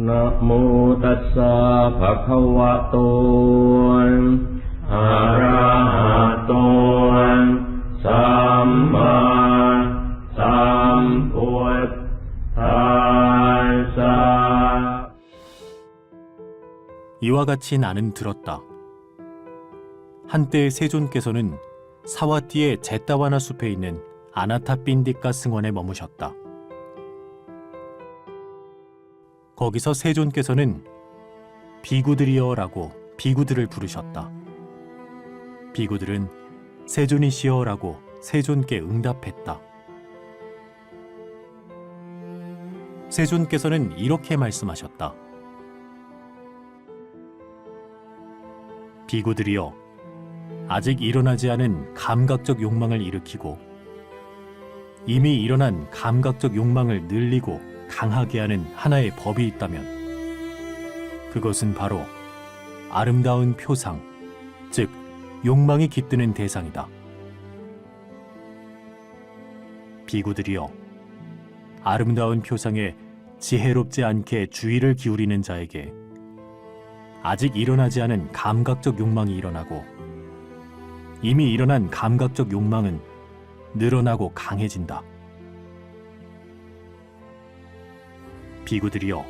นะโมตัสสะภะคะวะโตอะระหะโตสัมมาสัมพุทธัสสะ 이와 같이 나는 들었다. 한때 세존께서는 사와티의 제타와나 숲에 있는 아나타핀디카 승원에 머무셨다. 거기서 세존께서는 비구들이여라고 비구들을 부르셨다. 비구들은 세존이시여라고 세존께 응답했다. 세존께서는 이렇게 말씀하셨다. 비구들이여, 아직 일어나지 않은 감각적 욕망을 일으키고 이미 일어난 감각적 욕망을 늘리고 강하게 하는 하나의 법이 있다면 그것은 바로 아름다운 표상, 즉 욕망이 깃드는 대상이다. 비구들이여, 아름다운 표상에 지혜롭지 않게 주의를 기울이는 자에게 아직 일어나지 않은 감각적 욕망이 일어나고 이미 일어난 감각적 욕망은 늘어나고 강해진다. 비구들이여,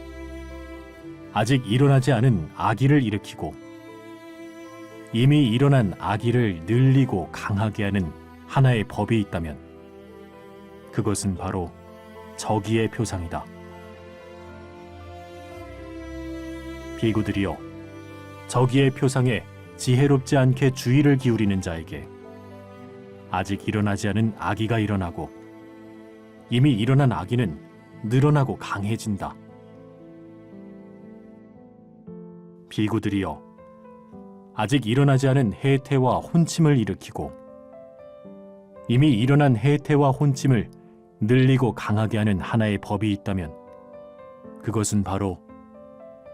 아직 일어나지 않은 악의를 일으키고 이미 일어난 악의를 늘리고 강하게 하는 하나의 법이 있다면 그것은 바로 저기의 표상이다. 비구들이여, 저기의 표상에 지혜롭지 않게 주의를 기울이는 자에게 아직 일어나지 않은 악의가 일어나고 이미 일어난 악의는 늘어나고 강해진다. 비구들이여, 아직 일어나지 않은 해태와 혼침을 일으키고 이미 일어난 해태와 혼침을 늘리고 강하게 하는 하나의 법이 있다면 그것은 바로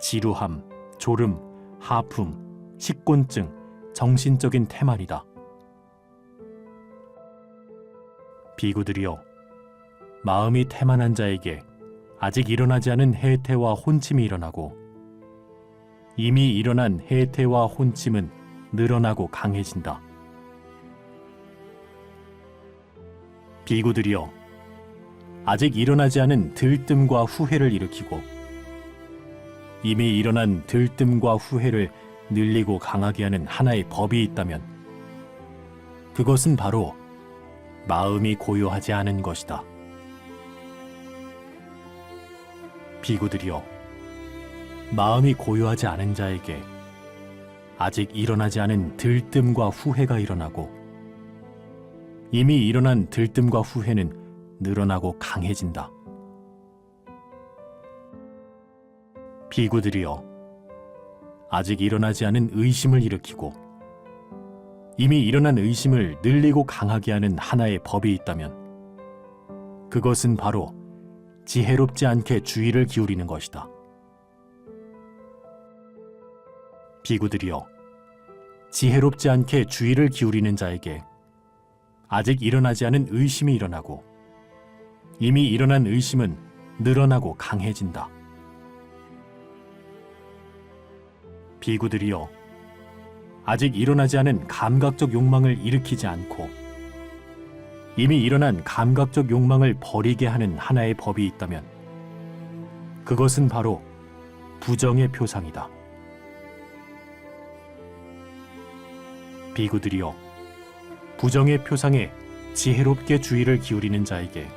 지루함, 졸음, 하품, 식곤증, 정신적인 태만이다. 비구들이여, 마음이 태만한 자에게 아직 일어나지 않은 해태와 혼침이 일어나고 이미 일어난 해태와 혼침은 늘어나고 강해진다. 비구들이여, 아직 일어나지 않은 들뜸과 후회를 일으키고 이미 일어난 들뜸과 후회를 늘리고 강하게 하는 하나의 법이 있다면 그것은 바로 마음이 고요하지 않은 것이다. 비구들이여, 마음이 고요하지 않은 자에게 아직 일어나지 않은 들뜸과 후회가 일어나고 이미 일어난 들뜸과 후회는 늘어나고 강해진다. 비구들이여, 아직 일어나지 않은 의심을 일으키고 이미 일어난 의심을 늘리고 강하게 하는 하나의 법이 있다면 그것은 바로 지혜롭지 않게 주의를 기울이는 것이다. 비구들이여, 지혜롭지 않게 주의를 기울이는 자에게 아직 일어나지 않은 의심이 일어나고 이미 일어난 의심은 늘어나고 강해진다. 비구들이여, 아직 일어나지 않은 감각적 욕망을 일으키지 않고 이미 일어난 감각적 욕망을 버리게 하는 하나의 법이 있다면 그것은 바로 부정의 표상이다. 비구들이여, 부정의 표상에 지혜롭게 주의를 기울이는 자에게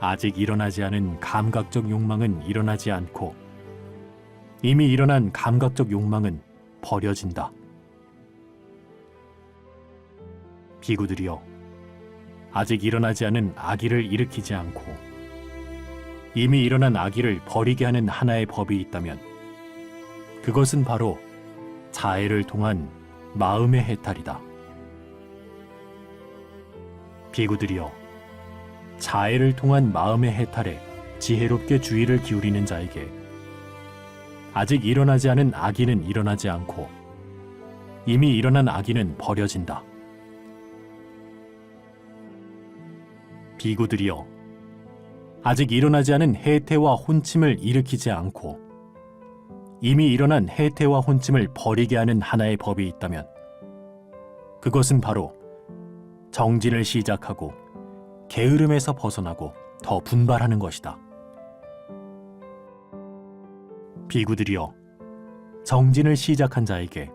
아직 일어나지 않은 감각적 욕망은 일어나지 않고 이미 일어난 감각적 욕망은 버려진다. 비구들이여, 아직 일어나지 않은 악의를 일으키지 않고 이미 일어난 악의를 버리게 하는 하나의 법이 있다면 그것은 바로 자애를 통한 마음의 해탈이다. 비구들이여, 자애를 통한 마음의 해탈에 지혜롭게 주의를 기울이는 자에게 아직 일어나지 않은 악의는 일어나지 않고 이미 일어난 악의는 버려진다. 비구들이여, 아직 일어나지 않은 해태와 혼침을 일으키지 않고 이미 일어난 해태와 혼침을 버리게 하는 하나의 법이 있다면 그것은 바로 정진을 시작하고 게으름에서 벗어나고 더 분발하는 것이다. 비구들이여, 정진을 시작한 자에게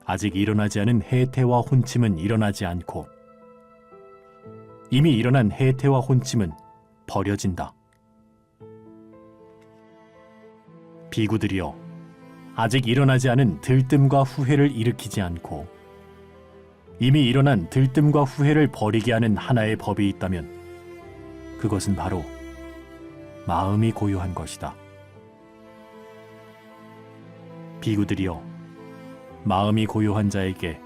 아직 일어나지 않은 해태와 혼침은 일어나지 않고 이미 일어난 해태와 혼침은 버려진다. 비구들이여, 아직 일어나지 않은 들뜸과 후회를 일으키지 않고 이미 일어난 들뜸과 후회를 버리게 하는 하나의 법이 있다면 그것은 바로 마음이 고요한 것이다. 비구들이여, 마음이 고요한 자에게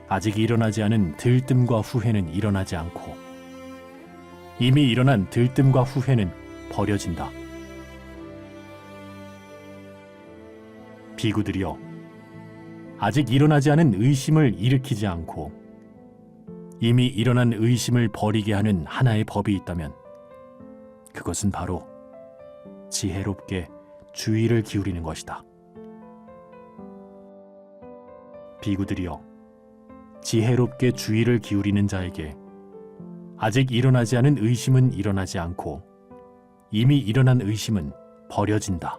아직 일어나지 않은 들뜸과 후회는 일어나지 않고 이미 일어난 들뜸과 후회는 버려진다. 비구들이여, 아직 일어나지 않은 의심을 일으키지 않고 이미 일어난 의심을 버리게 하는 하나의 법이 있다면 그것은 바로 지혜롭게 주의를 기울이는 것이다. 비구들이여, 지혜롭게 주의를 기울이는 자에게 아직 일어나지 않은 의심은 일어나지 않고 이미 일어난 의심은 버려진다.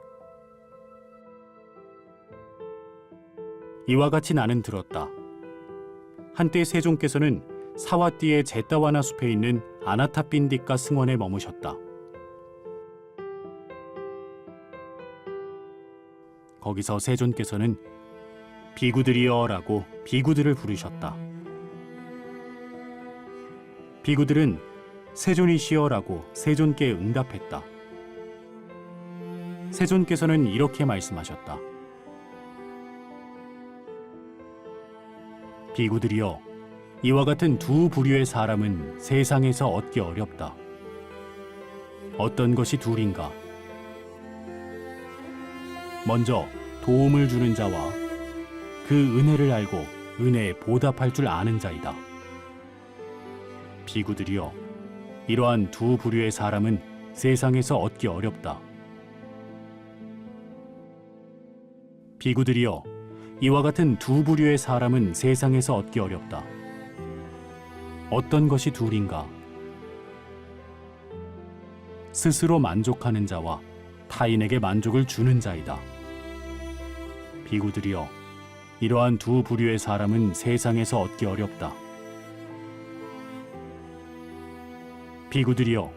이와 같이 나는 들었다. 한때 세종께서는 사와띠의 제따와나 숲에 있는 아나타핀디카 승원에 머무셨다. 거기서 세존께서는 비구들이여라고 비구들을 부르셨다. 비구들은 세존이시여라고 세존께 응답했다. 세존께서는 이렇게 말씀하셨다. 비구들이여, 이와 같은 두 부류의 사람은 세상에서 얻기 어렵다. 어떤 것이 둘인가? 먼저 도움을 주는 자와 그 은혜를 알고 은혜에 보답할 줄 아는 자이다. 비구들이여, 이러한 두 부류의 사람은 세상에서 얻기 어렵다. 비구들이여, 이와 같은 두 부류의 사람은 세상에서 얻기 어렵다. 어떤 것이 둘인가? 스스로 만족하는 자와 타인에게 만족을 주는 자이다. 비구들이여, 이러한 두 부류의 사람은 세상에서 얻기 어렵다. 비구들이여,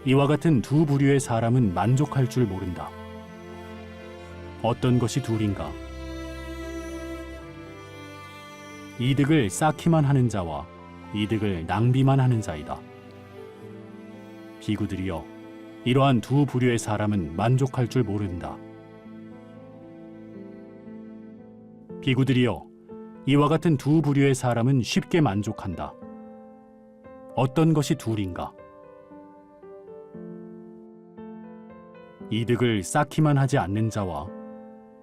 이와 같은 두 부류의 사람은 만족할 줄 모른다. 어떤 것이 둘인가? 이득을 쌓기만 하는 자와 이득을 낭비만 하는 자이다. 비구들이여, 이러한 두 부류의 사람은 만족할 줄 모른다. 비구들이여, 이와 같은 두 부류의 사람은 쉽게 만족한다. 어떤 것이 둘인가? 이득을 쌓기만 하지 않는 자와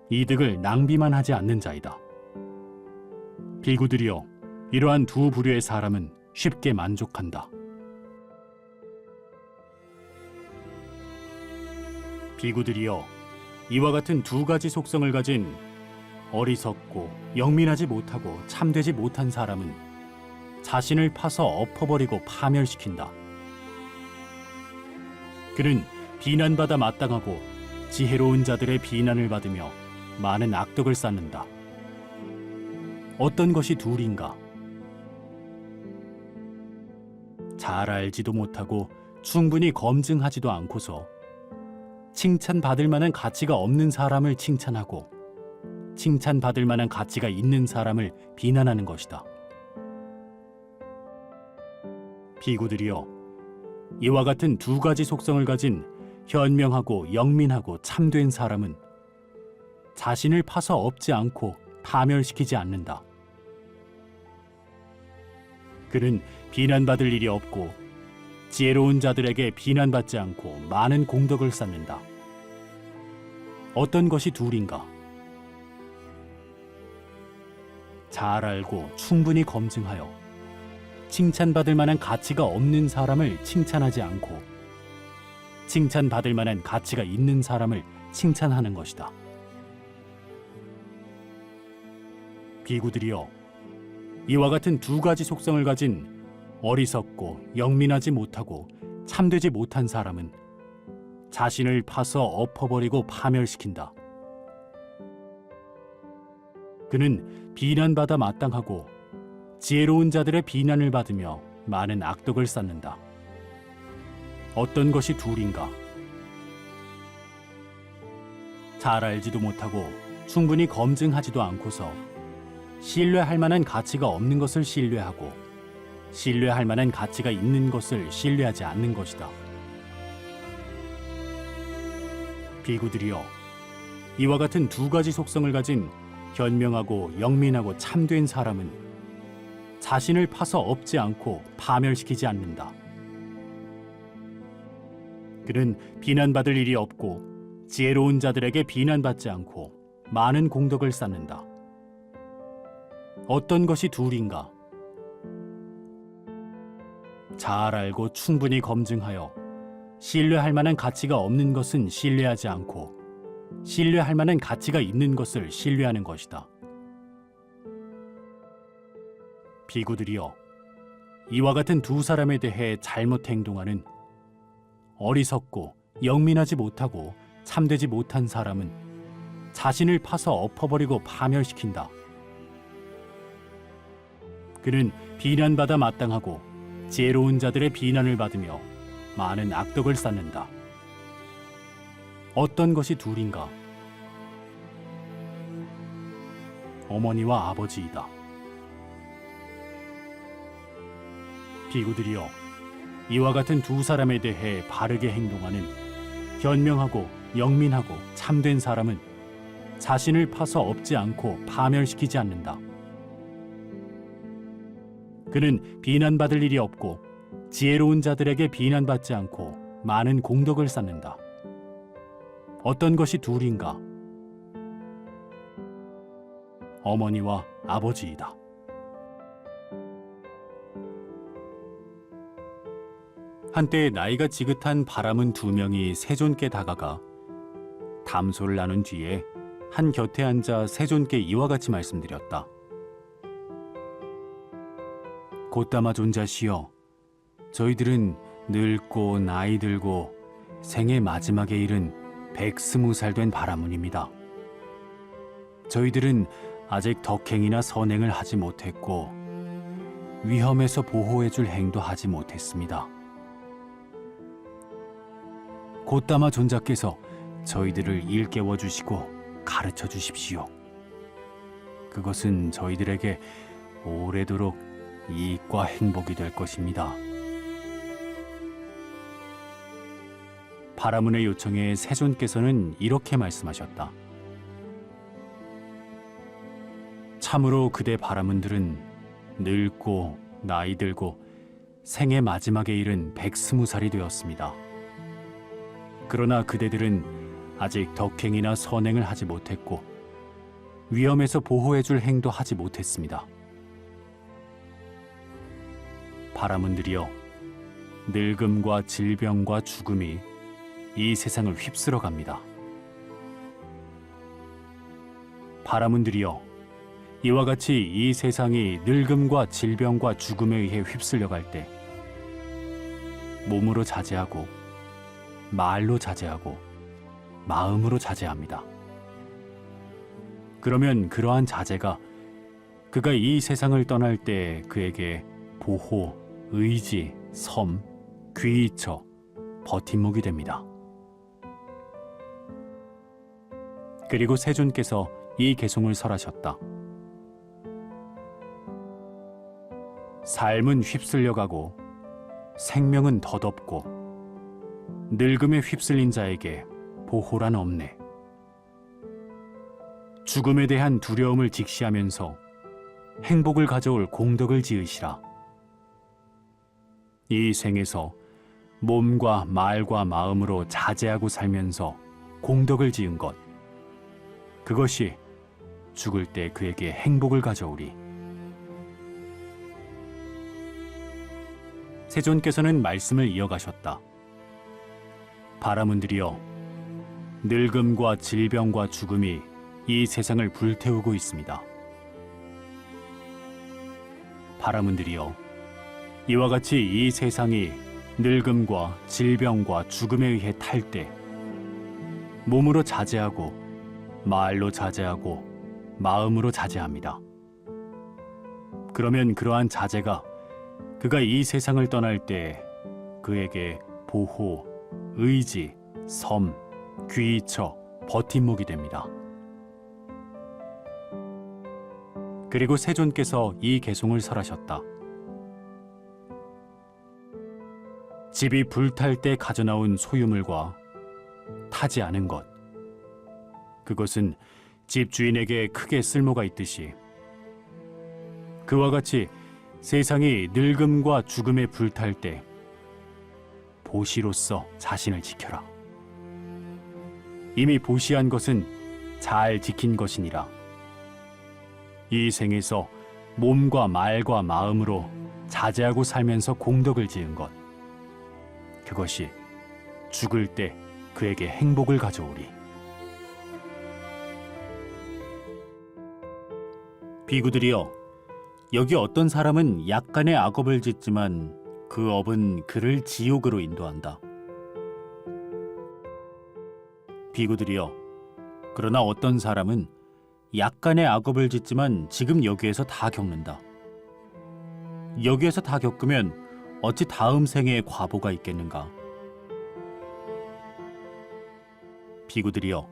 이득을 낭비만 하지 않는 자이다. 비구들이여, 이러한 두 부류의 사람은 쉽게 만족한다. 비구들이여, 이와 같은 두 가지 속성을 가진 어리석고 영민하지 못하고 참되지 못한 사람은 자신을 파서 엎어버리고 파멸시킨다. 그는 비난받아 마땅하고 지혜로운 자들의 비난을 받으며 많은 악덕을 쌓는다. 어떤 것이 둘인가? 잘 알지도 못하고 충분히 검증하지도 않고서 칭찬받을 만한 가치가 없는 사람을 칭찬하고 칭찬받을 만한 가치가 있는 사람을 비난하는 것이다. 비구들이여, 이와 같은 두 가지 속성을 가진 현명하고 영민하고 참된 사람은 자신을 파서 엎지 않고 파멸시키지 않는다. 그는 비난받을 일이 없고 지혜로운 자들에게 비난받지 않고 많은 공덕을 쌓는다. 어떤 것이 둘인가? 잘 알고 충분히 검증하여 칭찬받을 만한 가치가 없는 사람을 칭찬하지 않고 칭찬받을 만한 가치가 있는 사람을 칭찬하는 것이다. 비구들이여, 이와 같은 두 가지 속성을 가진 어리석고 영민하지 못하고 참되지 못한 사람은 자신을 파서 엎어버리고 파멸시킨다. 그는 비난받아 마땅하고 지혜로운 자들의 비난을 받으며 많은 악덕을 쌓는다. 어떤 것이 둘인가? 잘 알지도 못하고 충분히 검증하지도 않고서 신뢰할 만한 가치가 없는 것을 신뢰하고 신뢰할 만한 가치가 있는 것을 신뢰하지 않는 것이다. 비구들이여, 이와 같은 두 가지 속성을 가진 현명하고 영민하고 참된 사람은 자신을 파서 엎지 않고 파멸시키지 않는다. 그는 비난받을 일이 없고 지혜로운 자들에게 비난받지 않고 많은 공덕을 쌓는다. 어떤 것이 둘인가? 잘 알고 충분히 검증하여 신뢰할 만한 가치가 없는 것은 신뢰하지 않고 신뢰할 만한 가치가 있는 것을 신뢰하는 것이다. 비구들이여, 이와 같은 두 사람에 대해 잘못 행동하는 어리석고 영민하지 못하고 참되지 못한 사람은 자신을 파서 엎어버리고 파멸시킨다. 그는 비난받아 마땅하고 지혜로운 자들의 비난을 받으며 많은 악덕을 쌓는다. 어떤 것이 둘인가? 어머니와 아버지이다. 비구들이여, 이와 같은 두 사람에 대해 바르게 행동하는 현명하고 영민하고 참된 사람은 자신을 파서 엎지 않고 파멸시키지 않는다. 그는 비난받을 일이 없고 지혜로운 자들에게 비난받지 않고 많은 공덕을 쌓는다. 어떤 것이 둘인가? 어머니와 아버지이다. 한때 나이가 지긋한 바람은 두 명이 세존께 다가가 담소를 나눈 뒤에 한 곁에 앉아 세존께 이와 같이 말씀드렸다. 곧다마 존자시여, 저희들은 늙고 나이 들고 생의 마지막에 이른 120살 된 바라문입니다. 저희들은 아직 덕행이나 선행을 하지 못했고 위험에서 보호해줄 행도 하지 못했습니다. 곧다마 존자께서 저희들을 일깨워 주시고 가르쳐 주십시오. 그것은 저희들에게 오래도록 이익과 행복이 될 것입니다. 바라문의 요청에 세존께서는 이렇게 말씀하셨다. 참으로 그대 바라문들은 늙고 나이 들고 생의 마지막에 이른 120살이 되었습니다. 그러나 그대들은 아직 덕행이나 선행을 하지 못했고 위험에서 보호해줄 행도 하지 못했습니다. 바라문들이여, 늙음과 질병과 죽음이 이 세상을 휩쓸어 갑니다. 바라문들이여, 이와 같이 이 세상이 늙음과 질병과 죽음에 의해 휩쓸려 갈 때 몸으로 자제하고 말로 자제하고 마음으로 자제합니다. 그러면 그러한 자제가 그가 이 세상을 떠날 때 그에게 보호, 의지, 섬, 귀처, 버팀목이 됩니다. 그리고 세존께서 이 개송을 설하셨다. 삶은 휩쓸려가고 생명은 덧없고 늙음에 휩쓸린 자에게 보호란 없네. 죽음에 대한 두려움을 직시하면서 행복을 가져올 공덕을 지으시라. 이 생에서 몸과 말과 마음으로 자제하고 살면서 공덕을 지은 것, 그것이 죽을 때 그에게 행복을 가져오리. 세존께서는 말씀을 이어가셨다. 바라문들이여, 늙음과 질병과 죽음이 이 세상을 불태우고 있습니다. 바라문들이여, 이와 같이 이 세상이 늙음과 질병과 죽음에 의해 탈 때 몸으로 자제하고 말로 자제하고 마음으로 자제합니다. 그러면 그러한 자제가 그가 이 세상을 떠날 때 그에게 보호, 의지, 섬, 귀처, 버팀목이 됩니다. 그리고 세존께서 이 계송을 설하셨다. 집이 불탈 때 가져나온 소유물과 타지 않은 것, 그것은 집 주인에게 크게 쓸모가 있듯이 그와 같이 세상이 늙음과 죽음에 불탈 때 보시로서 자신을 지켜라. 이미 보시한 것은 잘 지킨 것이니라. 이 생에서 몸과 말과 마음으로 자제하고 살면서 공덕을 지은 것, 그것이 죽을 때 그에게 행복을 가져오리. 비구들이여, 여기 어떤 사람은 약간의 악업을 짓지만 그 업은 그를 지옥으로 인도한다. 비구들이여, 그러나 어떤 사람은 약간의 악업을 짓지만 지금 여기에서 다 겪는다. 여기에서 다 겪으면 어찌 다음 생에 과보가 있겠는가? 비구들이여,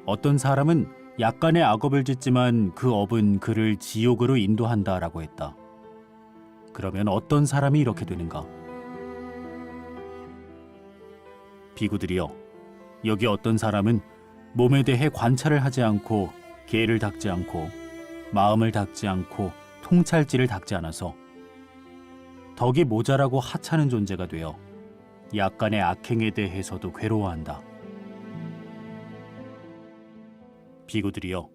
어떤 사람은 약간의 악업을 짓지만 그 업은 그를 지옥으로 인도한다라고 했다. 그러면 어떤 사람이 이렇게 되는가? 비구들이여, 여기 어떤 사람은 몸에 대해 관찰을 하지 않고 계를 닦지 않고 마음을 닦지 않고 통찰지를 닦지 않아서 덕이 모자라고 하찮은 존재가 되어 약간의 악행에 대해서도 괴로워한다. 비구들이여,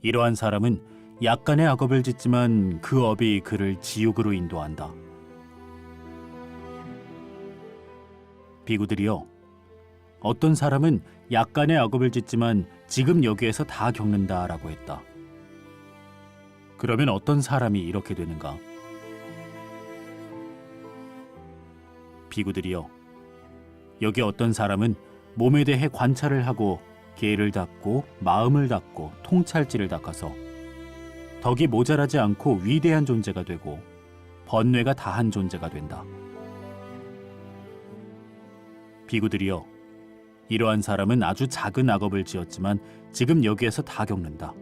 이러한 사람은 약간의 악업을 짓지만 그 업이 그를 지옥으로 인도한다. 비구들이여, 어떤 사람은 약간의 악업을 짓지만 지금 여기에서 다 겪는다라고 했다. 그러면 어떤 사람이 이렇게 되는가? 비구들이여, 여기 어떤 사람은 몸에 대해 관찰을 하고 계를 닦고 마음을 닦고 통찰지를 닦아서 덕이 모자라지 않고 위대한 존재가 되고 번뇌가 다한 존재가 된다. 비구들이여, 이러한 사람은 아주 작은 악업을 지었지만 지금 여기에서 다 겪는다.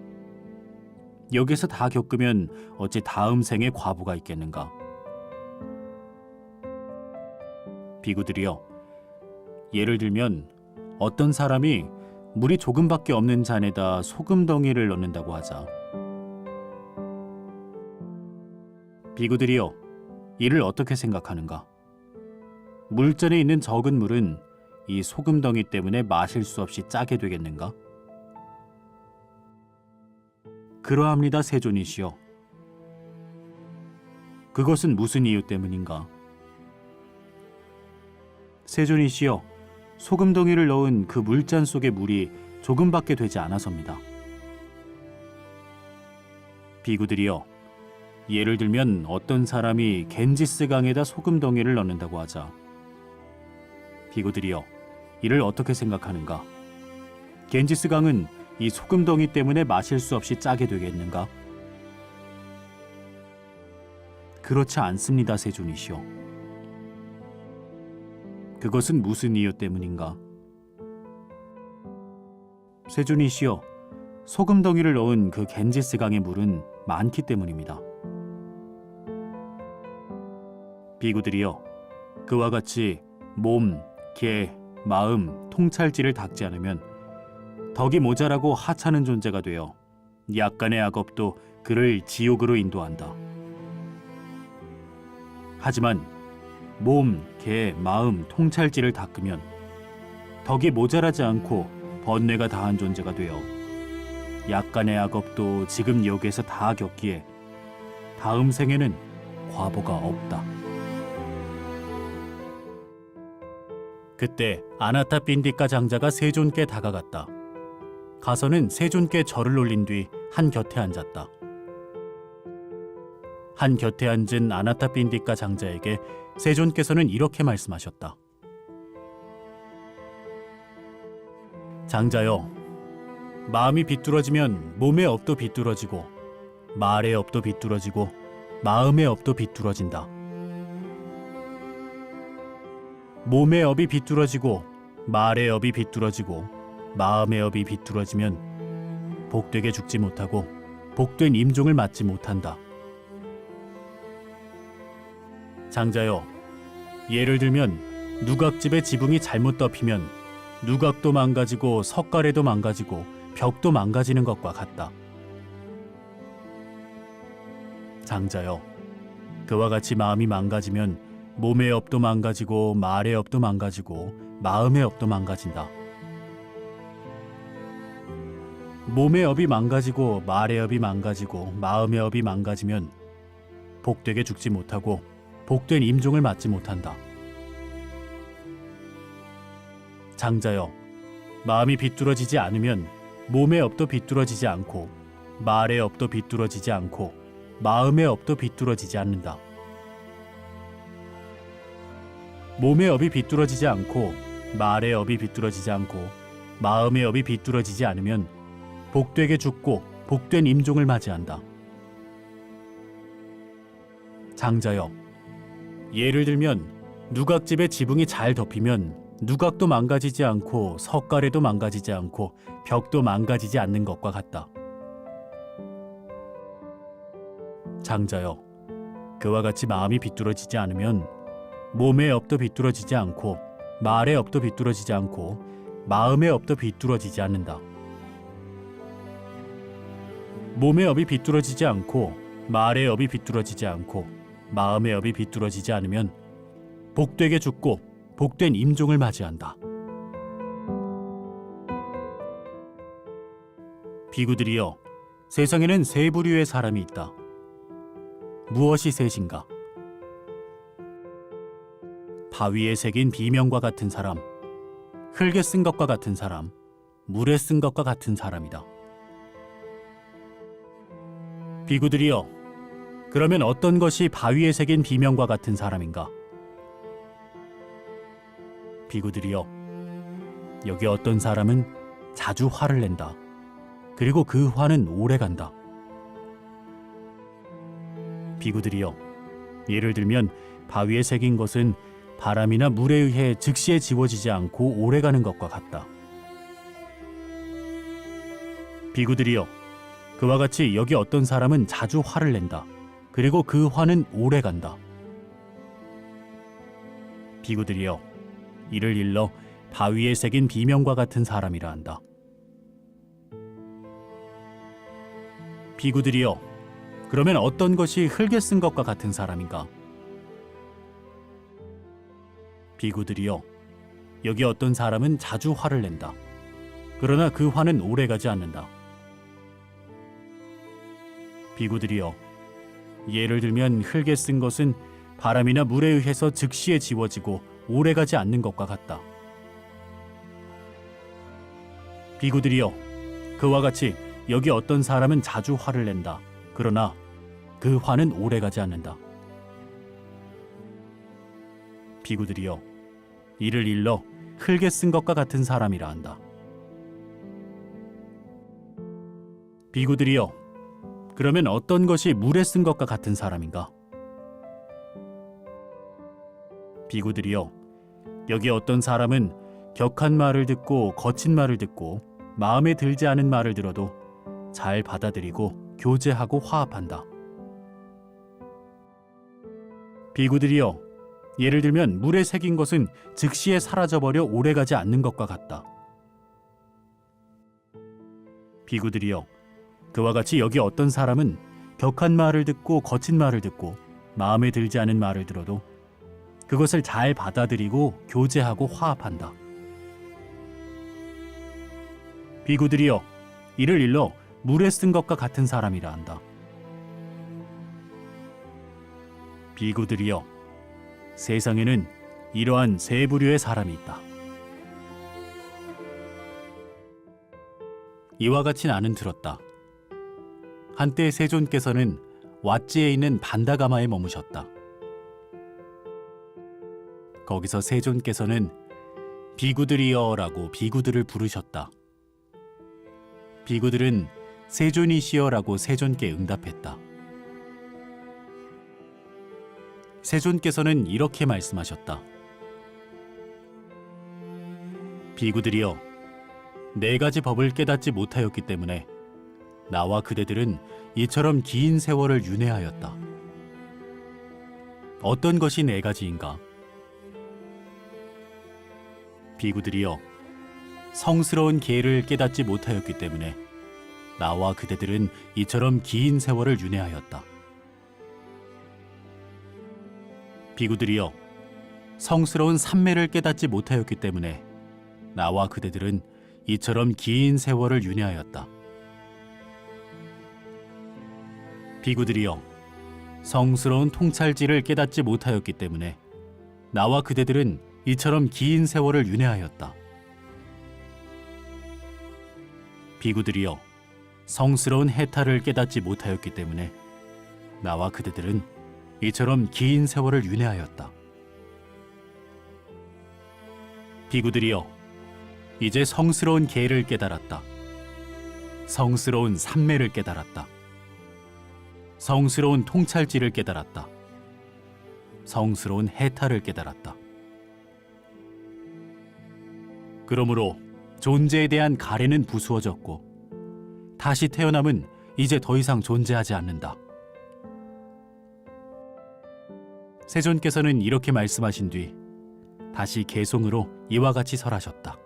여기에서 다 겪으면 어찌 다음 생에 과보가 있겠는가? 비구들이여, 예를 들면 어떤 사람이 물이 조금밖에 없는 잔에다 소금덩이를 넣는다고 하자. 비구들이여, 이를 어떻게 생각하는가? 물잔에 있는 적은 물은 이 소금덩이 때문에 마실 수 없이 짜게 되겠는가? 그러합니다, 세존이시여. 그것은 무슨 이유 때문인가? 세존이시여, 소금덩이를 넣은 그 물잔 속의 물이 조금밖에 되지 않아서입니다. 비구들이여, 예를 들면 어떤 사람이 겐지스 강에다 소금덩이를 넣는다고 하자. 비구들이여, 이를 어떻게 생각하는가? 겐지스 강은 이 소금덩이 때문에 마실 수 없이 짜게 되겠는가? 그렇지 않습니다, 세존이시여. 그것은 무슨 이유 때문인가? 세존이시여, 소금덩이를 넣은 그 겐지스 강의 물은 많기 때문입니다. 비구들이여, 그와 같이 몸, 계, 마음, 통찰지를 닦지 않으면 덕이 모자라고 하찮은 존재가 되어 약간의 악업도 그를 지옥으로 인도한다. 하지만 몸, 계, 마음, 통찰지를 닦으면 덕이 모자라지 않고 번뇌가 다한 존재가 되어 약간의 악업도 지금 여기에서 다 겪기에 다음 생에는 과보가 없다. 그때 아나타빈디카 장자가 세존께 다가갔다. 가서는 세존께 절을 올린 뒤 한 곁에 앉았다. 한 곁에 앉은 아나타빈디카 장자에게 세존께서는 이렇게 말씀하셨다. 장자여, 마음이 비뚤어지면 몸의 업도 비뚤어지고 말의 업도 비뚤어지고 마음의 업도 비뚤어진다. 몸의 업이 비뚤어지고 말의 업이 비뚤어지고 마음의 업이 비뚤어지면 복되게 죽지 못하고 복된 임종을 맞지 못한다. 장자여, 예를 들면 누각집의 지붕이 잘못 덮이면 누각도 망가지고 석가래도 망가지고 벽도 망가지는 것과 같다. 장자여, 그와 같이 마음이 망가지면 몸의 업도 망가지고 말의 업도 망가지고 마음의 업도 망가진다. 몸의 업이 망가지고 말의 업이 망가지고 마음의 업이 망가지면 복되게 죽지 못하고 복된 임종을 맞지 못한다. 장자여, 마음이 비뚤어지지 않으면 몸의 업도 비뚤어지지 않고 말의 업도 비뚤어지지 않고 마음의 업도 비뚤어지지 않는다. 몸의 업이 비뚤어지지 않고 말의 업이 비뚤어지지 않고 마음의 업이 비뚤어지지 않으면 복되게 죽고 복된 임종을 맞이한다. 장자여, 예를 들면 누각집의 지붕이 잘 덮이면 누각도 망가지지 않고 석가래도 망가지지 않고 벽도 망가지지 않는 것과 같다. 장자여, 그와 같이 마음이 비뚤어지지 않으면 몸의 업도 비뚤어지지 않고 말의 업도 비뚤어지지 않고 마음의 업도 비뚤어지지 않는다. 몸의 업이 비뚤어지지 않고 말의 업이 비뚤어지지 않고 마음의 업이 비뚤어지지 않으면 복되게 죽고 복된 임종을 맞이한다. 비구들이여, 세상에는 세 부류의 사람이 있다. 무엇이 셋인가? 바위에 새긴 비명과 같은 사람, 흙에 쓴 것과 같은 사람, 물에 쓴 것과 같은 사람이다. 비구들이여, 그러면 어떤 것이 바위에 새긴 비명과 같은 사람인가? 비구들이여, 여기 어떤 사람은 자주 화를 낸다. 그리고 그 화는 오래 간다. 비구들이여, 예를 들면 바위에 새긴 것은 바람이나 물에 의해 즉시에 지워지지 않고 오래 가는 것과 같다. 비구들이여, 그와 같이 여기 어떤 사람은 자주 화를 낸다. 그리고 그 화는 오래 간다. 비구들이여, 이를 일러 바위에 새긴 비명과 같은 사람이라 한다. 비구들이여, 그러면 어떤 것이 흙에 쓴 것과 같은 사람인가? 비구들이여, 여기 어떤 사람은 자주 화를 낸다. 그러나 그 화는 오래 가지 않는다. 비구들이여, 예를 들면 흙에 쓴 것은 바람이나 물에 의해서 즉시에 지워지고 오래 가지 않는 것과 같다. 비구들이여, 그와 같이 여기 어떤 사람은 자주 화를 낸다. 그러나 그 화는 오래 가지 않는다. 비구들이여, 이를 일러 흙에 쓴 것과 같은 사람이라 한다. 비구들이여, 그러면 어떤 것이 물에 쓴 것과 같은 사람인가? 비구들이여, 여기 어떤 사람은 격한 말을 듣고 거친 말을 듣고 마음에 들지 않은 말을 들어도 잘 받아들이고 교제하고 화합한다. 비구들이여, 예를 들면 물에 새긴 것은 즉시에 사라져버려 오래가지 않는 것과 같다. 비구들이여, 그와 같이 여기 어떤 사람은 격한 말을 듣고 거친 말을 듣고 마음에 들지 않은 말을 들어도 그것을 잘 받아들이고 교제하고 화합한다. 비구들이여, 이를 일러 물에 쓴 것과 같은 사람이라 한다. 비구들이여, 세상에는 이러한 세 부류의 사람이 있다. 이와 같이 나는 들었다. 한때 세존께서는 왓지에 있는 반다가마에 머무셨다. 거기서 세존께서는 비구들이여라고 비구들을 부르셨다. 비구들은 세존이시여라고 세존께 응답했다. 세존께서는 이렇게 말씀하셨다. 비구들이여, 네 가지 법을 깨닫지 못하였기 때문에 나와 그대들은 이처럼 긴 세월을 윤회하였다. 어떤 것이 네 가지인가? 비구들이여, 성스러운 계를 깨닫지 못하였기 때문에 나와 그대들은 이처럼 긴 세월을 윤회하였다. 비구들이여, 성스러운 삼매를 깨닫지 못하였기 때문에 나와 그대들은 이처럼 긴 세월을 윤회하였다. 비구들이여, 성스러운 통찰지를 깨닫지 못하였기 때문에 나와 그대들은 이처럼 긴 세월을 윤회하였다. 비구들이여, 성스러운 해탈을 깨닫지 못하였기 때문에 나와 그대들은 이처럼 긴 세월을 윤회하였다. 비구들이여, 이제 성스러운 계를 깨달았다. 성스러운 삼매를 깨달았다. 성스러운 통찰지를 깨달았다. 성스러운 해탈을 깨달았다. 그러므로 존재에 대한 가래는 부수어졌고 다시 태어남은 이제 더 이상 존재하지 않는다. 세존께서는 이렇게 말씀하신 뒤 다시 개송으로 이와 같이 설하셨다.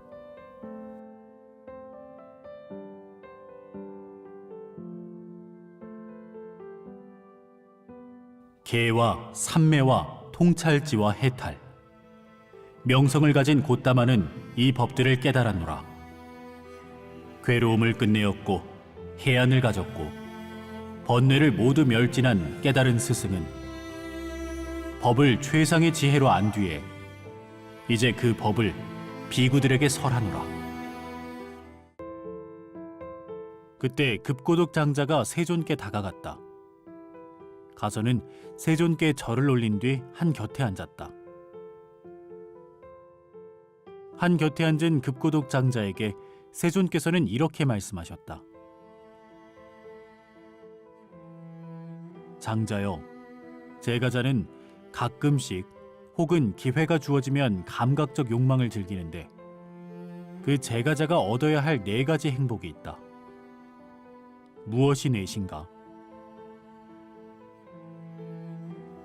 계와 삼매와 통찰지와 해탈, 명성을 가진 곧다마는 이 법들을 깨달았노라. 괴로움을 끝내었고 해안을 가졌고 번뇌를 모두 멸진한 깨달은 스승은 법을 최상의 지혜로 안 뒤에 이제 그 법을 비구들에게 설하노라. 그때 급고독 장자가 세존께 다가갔다. 가서는 세존께 절을 올린 뒤 한 곁에 앉았다. 한 곁에 앉은 급고독 장자에게 세존께서는 이렇게 말씀하셨다. 장자여, 제가자는 가끔씩 혹은 기회가 주어지면 감각적 욕망을 즐기는데 그 제가자가 얻어야 할 네 가지 행복이 있다. 무엇이 넷인가?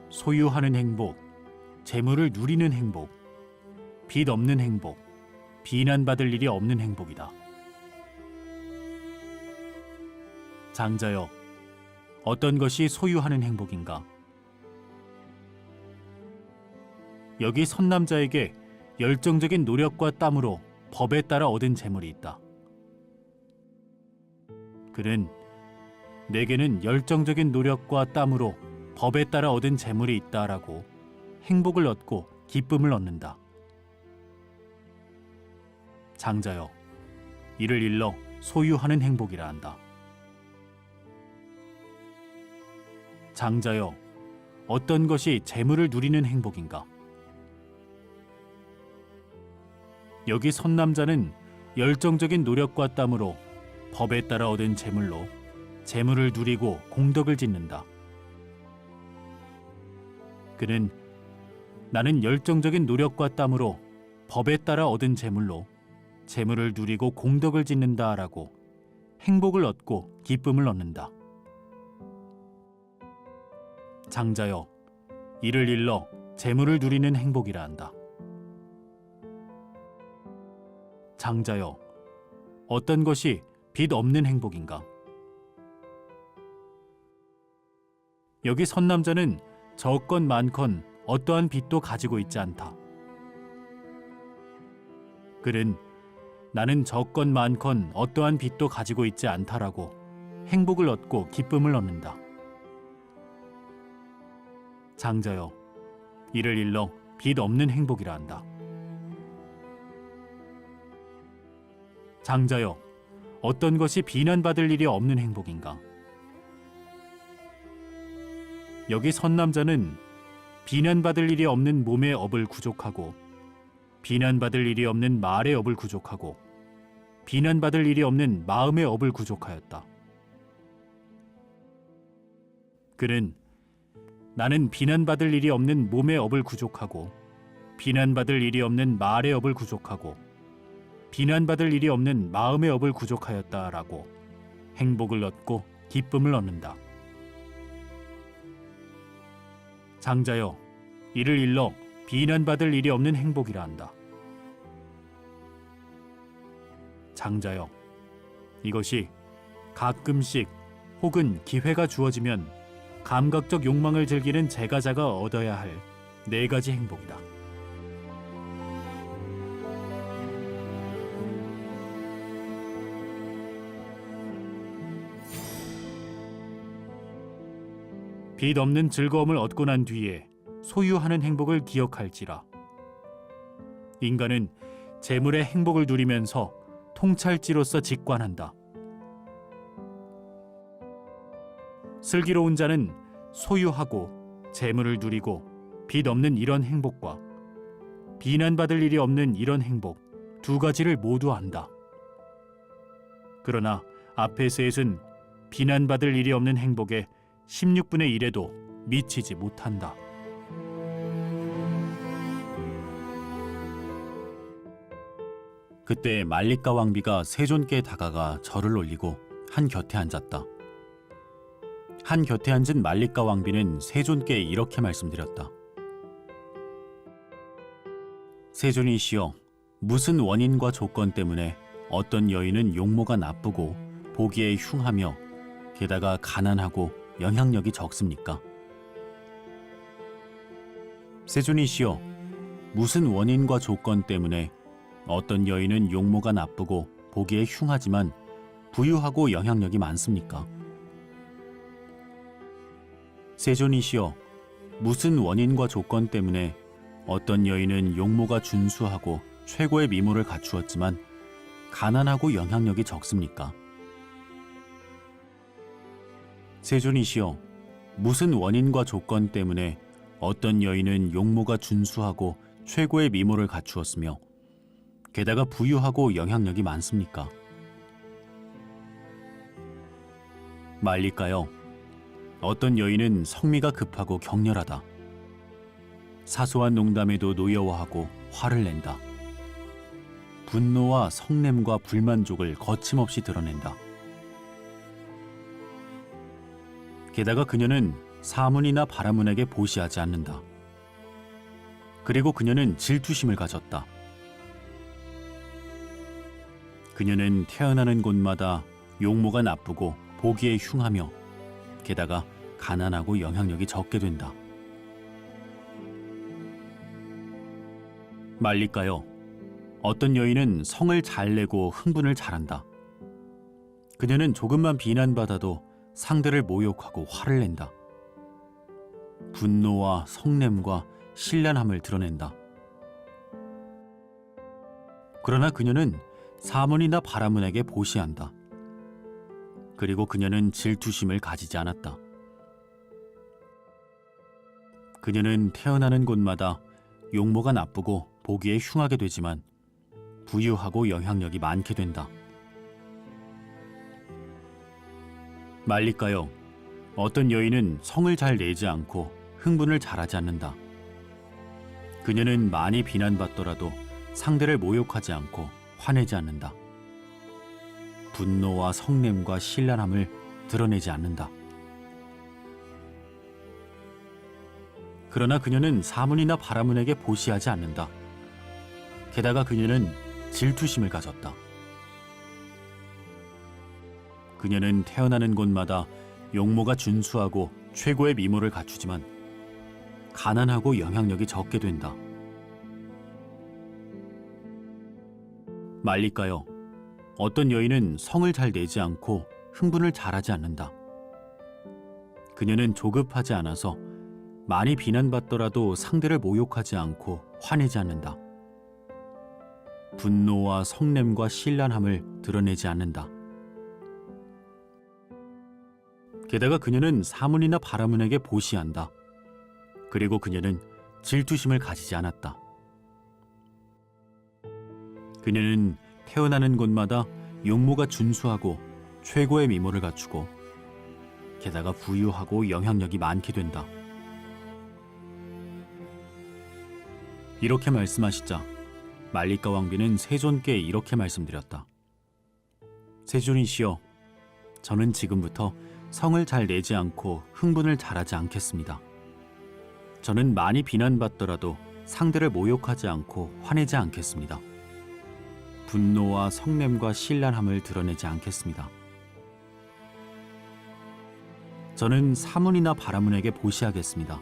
소유하는 행복, 재물을 누리는 행복, 빚 없는 행복, 비난받을 일이 없는 행복이다. 장자여, 어떤 것이 소유하는 행복인가? 여기 선남자에게 열정적인 노력과 땀으로 법에 따라 얻은 재물이 있다. 그는 내게는 열정적인 노력과 땀으로 법에 따라 얻은 재물이 있다라고 행복을 얻고 기쁨을 얻는다. 장자여, 이를 일러 소유하는 행복이라 한다. 장자여, 어떤 것이 재물을 누리는 행복인가? 여기 선남자는 열정적인 노력과 땀으로 법에 따라 얻은 재물로 재물을 누리고 공덕을 짓는다. 그는 나는 열정적인 노력과 땀으로 법에 따라 얻은 재물로 재물을 누리고 공덕을 짓는다라고 행복을 얻고 기쁨을 얻는다. 장자여, 이를 일러 재물을 누리는 행복이라 한다. 장자여, 어떤 것이 빚 없는 행복인가? 여기 선남자는 적건 많건 어떠한 빚도 가지고 있지 않다. 그는 나는 적건 많건 어떠한 빚도 가지고 있지 않다라고 행복을 얻고 기쁨을 얻는다. 장자여, 이를 일러 빚 없는 행복이라 한다. 장자여, 어떤 것이 비난받을 일이 없는 행복인가? 여기 선남자는 비난받을 일이 없는 몸의 업을 구족하고 비난받을 일이 없는 말의 업을 구족하고 비난받을 일이 없는 마음의 업을 구족하였다. 그는 나는 비난받을 일이 없는 몸의 업을 구족하고 비난받을 일이 없는 말의 업을 구족하고 비난받을 일이 없는 마음의 업을 구족하였다라고 행복을 얻고 기쁨을 얻는다. 장자여, 이를 일러 비난받을 일이 없는 행복이라 한다. 장자여, 이것이 가끔씩 혹은 기회가 주어지면 감각적 욕망을 즐기는 제가자가 얻어야 할 4가지 행복이다. 빚 없는 즐거움을 얻고 난 뒤에 소유하는 행복을 기억할지라. 인간은 재물의 행복을 누리면서 통찰지로서 직관한다. 슬기로운 자는 소유하고 재물을 누리고 빚 없는 이런 행복과 비난받을 일이 없는 이런 행복 2가지를 모두 안다. 그러나 앞의 셋은 비난받을 일이 없는 행복에 16분의 1에도 미치지 못한다. 그때 말리카 왕비가 세존께 다가가 절을 올리고 한 곁에 앉았다. 한 곁에 앉은 말리카 왕비는 세존께 이렇게 말씀드렸다. 세존이시여, 무슨 원인과 조건 때문에 어떤 여인은 용모가 나쁘고 보기에 흉하며 게다가 가난하고 영향력이 적습니까? 세존이시여, 무슨 원인과 조건 때문에 어떤 여인은 용모가 나쁘고 보기에 흉하지만 부유하고 영향력이 많습니까? 세존이시여, 무슨 원인과 조건 때문에 어떤 여인은 용모가 준수하고 최고의 미모를 갖추었지만 가난하고 영향력이 적습니까? 세존이시여, 무슨 원인과 조건 때문에 어떤 여인은 용모가 준수하고 최고의 미모를 갖추었으며 게다가 부유하고 영향력이 많습니까? 말릴까요? 어떤 여인은 성미가 급하고 격렬하다. 사소한 농담에도 노여워하고 화를 낸다. 분노와 성냄과 불만족을 거침없이 드러낸다. 게다가 그녀는 사문이나 바라문에게 보시하지 않는다. 그리고 그녀는 질투심을 가졌다. 그녀는 태어나는 곳마다 용모가 나쁘고 보기에 흉하며 게다가 가난하고 영향력이 적게 된다. 말릴까요? 어떤 여인은 성을 잘 내고 흥분을 잘한다. 그녀는 조금만 비난받아도 상대를 모욕하고 화를 낸다. 분노와 성냄과 신란함을 드러낸다. 그러나 그녀는 사문이나 바라문에게 보시한다. 그리고 그녀는 질투심을 가지지 않았다. 그녀는 태어나는 곳마다 용모가 나쁘고 보기에 흉하게 되지만 부유하고 영향력이 많게 된다. 말릴까요? 어떤 여인은 성을 잘 내지 않고 흥분을 잘하지 않는다. 그녀는 많이 비난받더라도 상대를 모욕하지 않고 화내지 않는다. 분노와 성냄과 신란함을 드러내지 않는다. 그러나 그녀는 사문이나 바라문에게 보시하지 않는다. 게다가 그녀는 질투심을 가졌다. 그녀는 태어나는 곳마다 용모가 준수하고 최고의 미모를 갖추지만 가난하고 영향력이 적게 된다. 말릴까요? 어떤 여인은 성을 잘 내지 않고 흥분을 잘하지 않는다. 그녀는 조급하지 않아서 많이 비난받더라도 상대를 모욕하지 않고 화내지 않는다. 분노와 성냄과 신랄함을 드러내지 않는다. 게다가 그녀는 사문이나 바라문에게 보시한다. 그리고 그녀는 질투심을 가지지 않았다. 그녀는 태어나는 곳마다 용모가 준수하고 최고의 미모를 갖추고 게다가 부유하고 영향력이 많게 된다. 이렇게 말씀하시자 말리카 왕비는 세존께 이렇게 말씀드렸다. 세존이시여, 저는 지금부터 성을 잘 내지 않고 흥분을 잘하지 않겠습니다. 저는 많이 비난받더라도 상대를 모욕하지 않고 화내지 않겠습니다. 분노와 성냄과 신랄함을 드러내지 않겠습니다. 저는 사문이나 바라문에게 보시하겠습니다.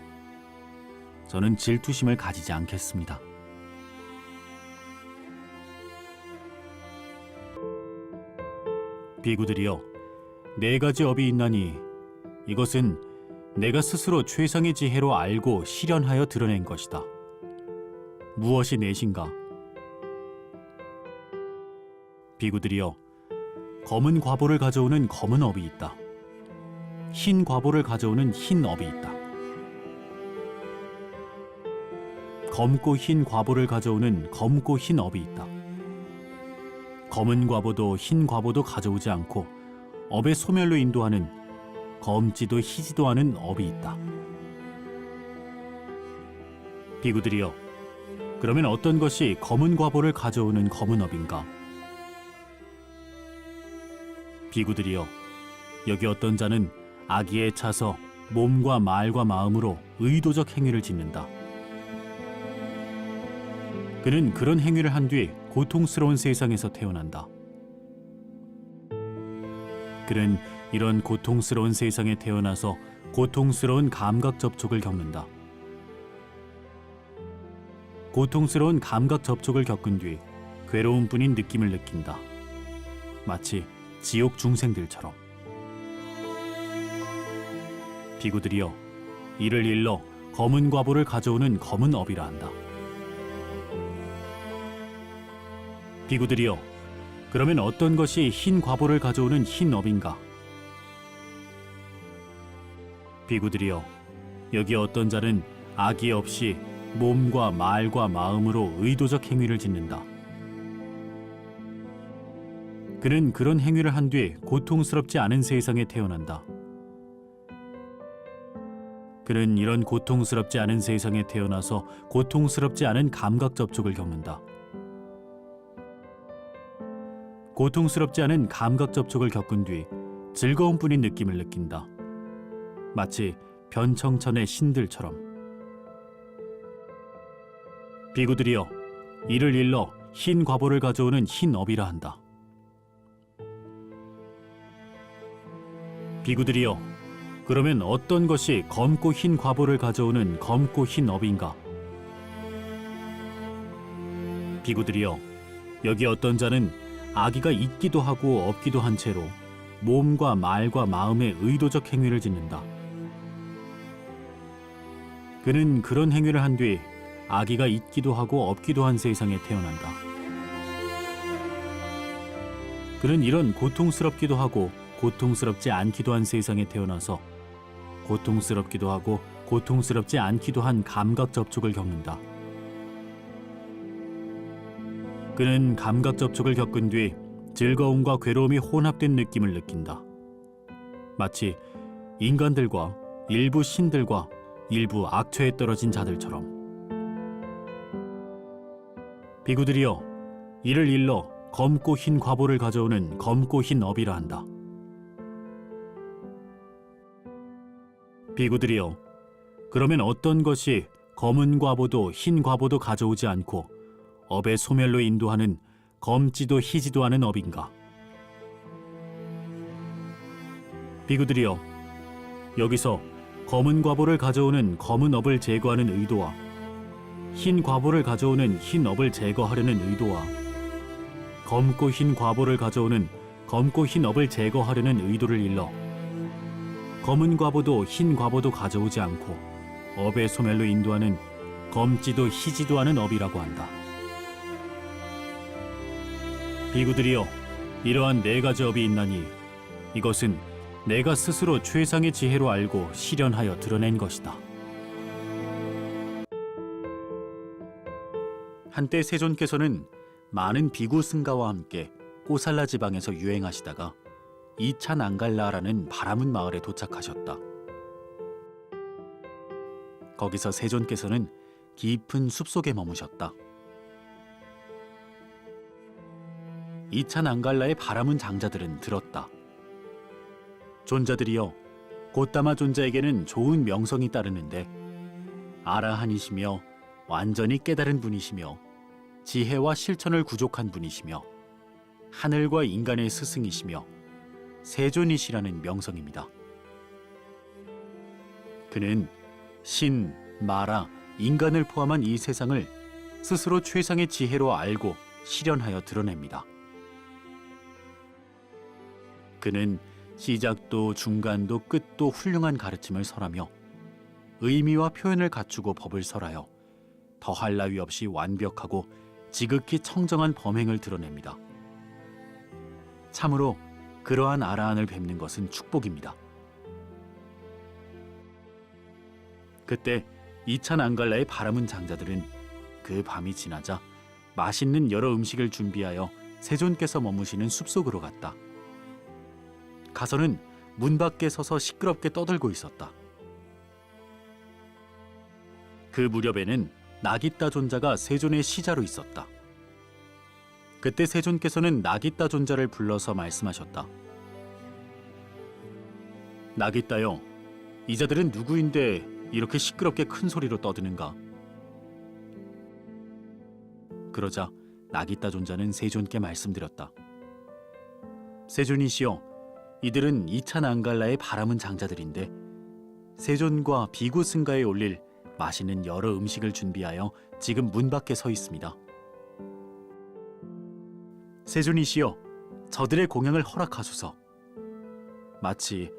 저는 질투심을 가지지 않겠습니다. 비구들이여, 4가지 업이 있나니 이것은 내가 스스로 최상의 지혜로 알고 실현하여 드러낸 것이다. 무엇이 넷인가? 비구들이여, 검은 과보를 가져오는 검은 업이 있다. 흰 과보를 가져오는 흰 업이 있다. 검고 흰 과보를 가져오는 검고 흰 업이 있다. 검은 과보도 흰 과보도 가져오지 않고 업의 소멸로 인도하는 검지도 희지도 않은 업이 있다. 비구들이여, 그러면 어떤 것이 검은 과보를 가져오는 검은 업인가? 비구들이여, 여기 어떤 자는 악의에 차서 몸과 말과 마음으로 의도적 행위를 짓는다. 그는 그런 행위를 한 뒤 고통스러운 세상에서 태어난다. 그는 이런 고통스러운 세상에 태어나서 고통스러운 감각 접촉을 겪는다. 고통스러운 감각 접촉을 겪은 뒤 괴로움뿐인 느낌을 느낀다. 마치 지옥 중생들처럼. 비구들이여, 이를 일러 검은 과보를 가져오는 검은 업이라 한다. 비구들이여, 그러면 어떤 것이 흰 과보를 가져오는 흰 업인가? 비구들이여, 여기 어떤 자는 악의 없이 몸과 말과 마음으로 의도적 행위를 짓는다. 그는 그런 행위를 한 뒤 고통스럽지 않은 세상에 태어난다. 그는 이런 고통스럽지 않은 세상에 태어나서 고통스럽지 않은 감각 접촉을 겪는다. 고통스럽지 않은 감각 접촉을 겪은 뒤 즐거움뿐인 느낌을 느낀다. 마치 변청천의 신들처럼. 비구들이여, 이를 일러 흰 과보를 가져오는 흰 업이라 한다. 비구들이여, 그러면 어떤 것이 검고 흰 과보를 가져오는 검고 흰 업인가? 비구들이여, 여기 어떤 자는 악의가 있기도 하고 없기도 한 채로 몸과 말과 마음의 의도적 행위를 짓는다. 그는 그런 행위를 한 뒤 악의가 있기도 하고 없기도 한 세상에 태어난다. 그는 이런 고통스럽기도 하고 고통스럽지 않기도 한 세상에 태어나서 고통스럽기도 하고 고통스럽지 않기도 한 감각 접촉을 겪는다. 그는 감각 접촉을 겪은 뒤 즐거움과 괴로움이 혼합된 느낌을 느낀다. 마치 인간들과 일부 신들과 일부 악취에 떨어진 자들처럼. 비구들이여, 이를 일러 검고 흰 과보를 가져오는 검고 흰 업이라 한다. 비구들이여, 그러면 어떤 것이 검은 과보도 흰 과보도 가져오지 않고 업의 소멸로 인도하는 검지도 희지도 않은 업인가? 비구들이여, 여기서 검은 과보를 가져오는 검은 업을 제거하는 의도와 흰 과보를 가져오는 흰 업을 제거하려는 의도와 검고 흰 과보를 가져오는 검고 흰 업을 제거하려는 의도를 일러 검은 과보도 흰 과보도 가져오지 않고 업의 소멸로 인도하는 검지도 희지도 않은 업이라고 한다. 비구들이여, 이러한 네 가지 업이 있나니 이것은 내가 스스로 최상의 지혜로 알고 실현하여 드러낸 것이다. 한때 세존께서는 많은 비구 승가와 함께 꼬살라 지방에서 유행하시다가 이찬안갈라라는 바라문 마을에 도착하셨다. 거기서 세존께서는 깊은 숲속에 머무셨다. 이찬안갈라의 바라문 장자들은 들었다. 존자들이여, 곧다마 존자에게는 좋은 명성이 따르는데 아라한이시며 완전히 깨달은 분이시며 지혜와 실천을 구족한 분이시며 하늘과 인간의 스승이시며 세존이시라는 명성입니다. 그는 신, 마라, 인간을 포함한 이 세상을 스스로 최상의 지혜로 알고 실현하여 드러냅니다. 그는 시작도 중간도 끝도 훌륭한 가르침을 설하며 의미와 표현을 갖추고 법을 설하여 더할 나위 없이 완벽하고 지극히 청정한 범행을 드러냅니다. 참으로 그러한 아라한을 뵙는 것은 축복입니다. 그때 이찬안갈라의 바라문 장자들은 그 밤이 지나자 맛있는 여러 음식을 준비하여 세존께서 머무시는 숲속으로 갔다. 가서는 문 밖에 서서 시끄럽게 떠들고 있었다. 그 무렵에는 나깃다 존자가 세존의 시자로 있었다. 그때 세존께서는 나깃다 존자를 불러서 말씀하셨다. 나깃다여, 이 자들은 누구인데 이렇게 시끄럽게 큰 소리로 떠드는가? 그러자 나깃다 존자는 세존께 말씀드렸다. 세존이시여, 이들은 이찬안갈라의 바라문 장자들인데 세존과 비구 승가에 올릴 맛있는 여러 음식을 준비하여 지금 문 밖에 서 있습니다. 세존이시여, 저들의 공양을 허락하소서. 마치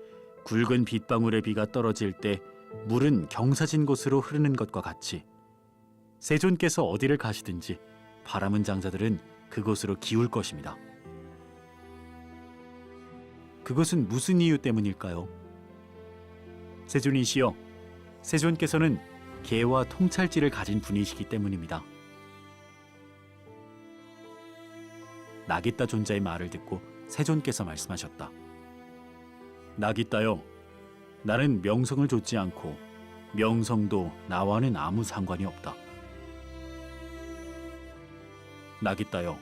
굵은 빗방울의 비가 떨어질 때 물은 경사진 곳으로 흐르는 것과 같이 세존께서 어디를 가시든지 바라문 장자들은 그곳으로 기울 것입니다. 그것은 무슨 이유 때문일까요? 세존이시여, 세존께서는 개와 통찰지를 가진 분이시기 때문입니다. 나깃다 존자의 말을 듣고 세존께서 말씀하셨다. 나깃다여, 나는 명성을 좇지 않고 명성도 나와는 아무 상관이 없다. 나깃다여,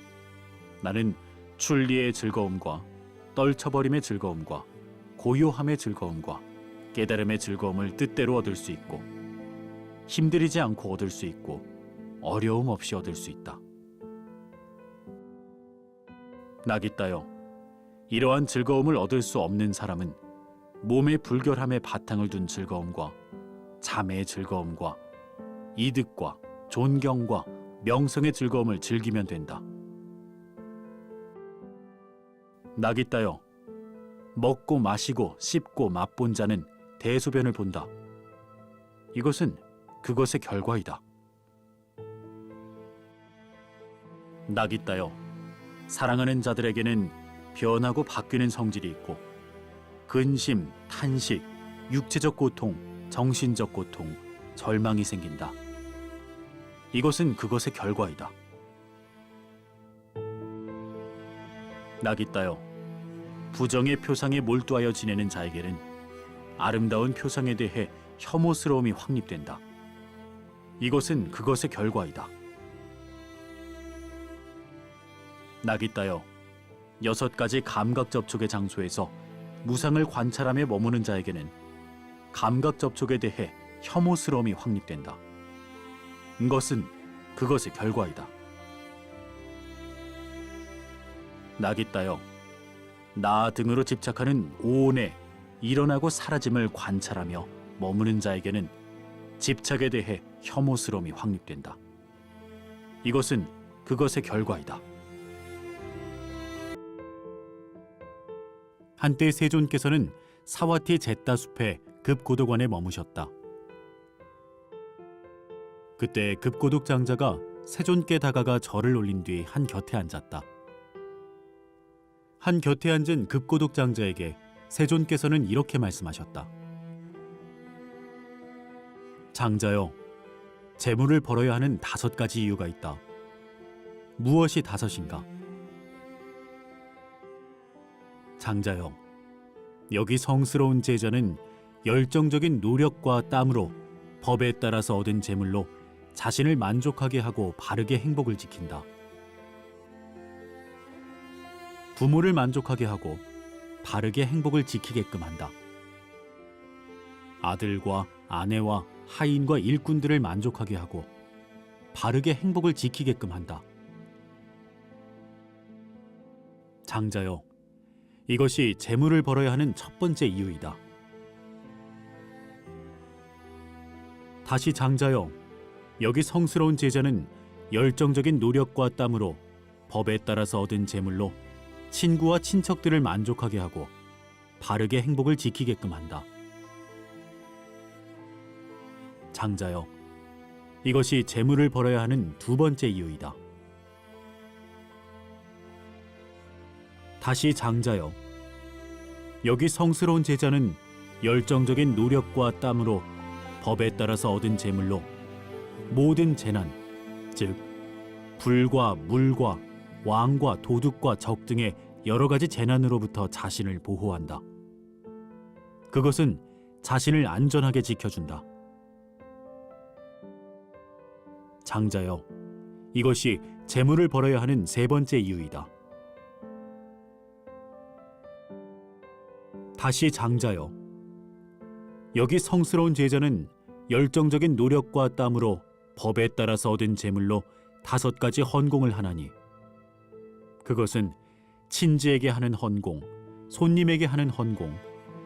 나는 출리의 즐거움과 떨쳐버림의 즐거움과 고요함의 즐거움과 깨달음의 즐거움을 뜻대로 얻을 수 있고 힘들이지 않고 얻을 수 있고 어려움 없이 얻을 수 있다. 나깃다여, 이러한 즐거움을 얻을 수 없는 사람은 몸의 불결함에 바탕을 둔 즐거움과 잠의 즐거움과 이득과 존경과 명성의 즐거움을 즐기면 된다. 나깃다여, 먹고 마시고 씹고 맛본 자는 대소변을 본다. 이것은 그것의 결과이다. 나깃다여, 사랑하는 자들에게는 변하고 바뀌는 성질이 있고 근심, 탄식, 육체적 고통, 정신적 고통, 절망이 생긴다. 이것은 그것의 결과이다. 나깃다여, 부정의 표상에 몰두하여 지내는 자에게는 아름다운 표상에 대해 혐오스러움이 확립된다. 이것은 그것의 결과이다. 나깃다여, 6가지 감각 접촉의 장소에서 무상을 관찰하며 머무는 자에게는 감각 접촉에 대해 혐오스러움이 확립된다. 이것은 그것의 결과이다. 나깃다여, 나 등으로 집착하는 오온의 일어나고 사라짐을 관찰하며 머무는 자에게는 집착에 대해 혐오스러움이 확립된다. 이것은 그것의 결과이다. 한때 세존께서는 사와티 제따 숲의 급고도관에 머무셨다. 그때 급고독 장자가 세존께 다가가 절을 올린 뒤 한 곁에 앉았다. 한 곁에 앉은 급고독 장자에게 세존께서는 이렇게 말씀하셨다. 장자여, 재물을 벌어야 하는 5가지 이유가 있다. 무엇이 5인가? 장자여, 여기 성스러운 제자는 열정적인 노력과 땀으로 법에 따라서 얻은 재물로 자신을 만족하게 하고 바르게 행복을 지킨다. 부모를 만족하게 하고 바르게 행복을 지키게끔 한다. 아들과 아내와 하인과 일꾼들을 만족하게 하고 바르게 행복을 지키게끔 한다. 장자여, 이것이 재물을 벌어야 하는 첫 번째 이유이다. 다시 장자여, 여기 성스러운 제자는 열정적인 노력과 땀으로 법에 따라서 얻은 재물로 친구와 친척들을 만족하게 하고 바르게 행복을 지키게끔 한다. 장자여, 이것이 재물을 벌어야 하는 두 번째 이유이다. 다시 장자여, 여기 성스러운 제자는 열정적인 노력과 땀으로 법에 따라서 얻은 재물로 모든 재난, 즉 불과 물과 왕과 도둑과 적 등의 여러 가지 재난으로부터 자신을 보호한다. 그것은 자신을 안전하게 지켜준다. 장자여, 이것이 재물을 벌어야 하는 세 번째 이유이다. 다시 장자여, 여기 성스러운 제자는 열정적인 노력과 땀으로 법에 따라서 얻은 재물로 5가지 헌공을 하나니 그것은 친지에게 하는 헌공, 손님에게 하는 헌공,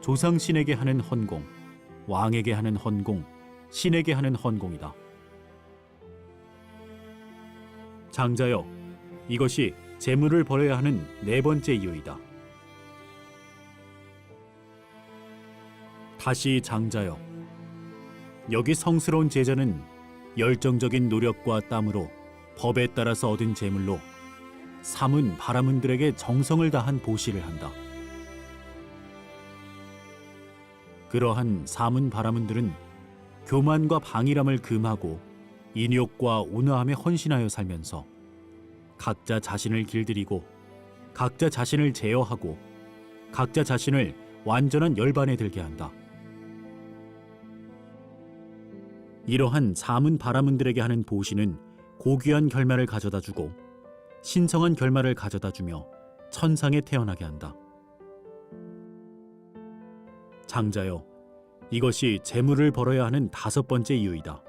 조상신에게 하는 헌공, 왕에게 하는 헌공, 신에게 하는 헌공이다. 장자여, 이것이 재물을 벌어야 하는 네 번째 이유이다. 다시 장자여, 여기 성스러운 제자는 열정적인 노력과 땀으로 법에 따라서 얻은 재물로 삼은 바라문들에게 정성을 다한 보시를 한다. 그러한 삼은 바라문들은 교만과 방일함을 금하고 인욕과 온화함에 헌신하여 살면서 각자 자신을 길들이고 각자 자신을 제어하고 각자 자신을 완전한 열반에 들게 한다. 이러한 삼은 바라문들에게 하는 보시는 고귀한 결말을 가져다 주고 신성한 결말을 가져다 주며 천상에 태어나게 한다. 장자여, 이것이 재물을 벌어야 하는 5번째 이유이다.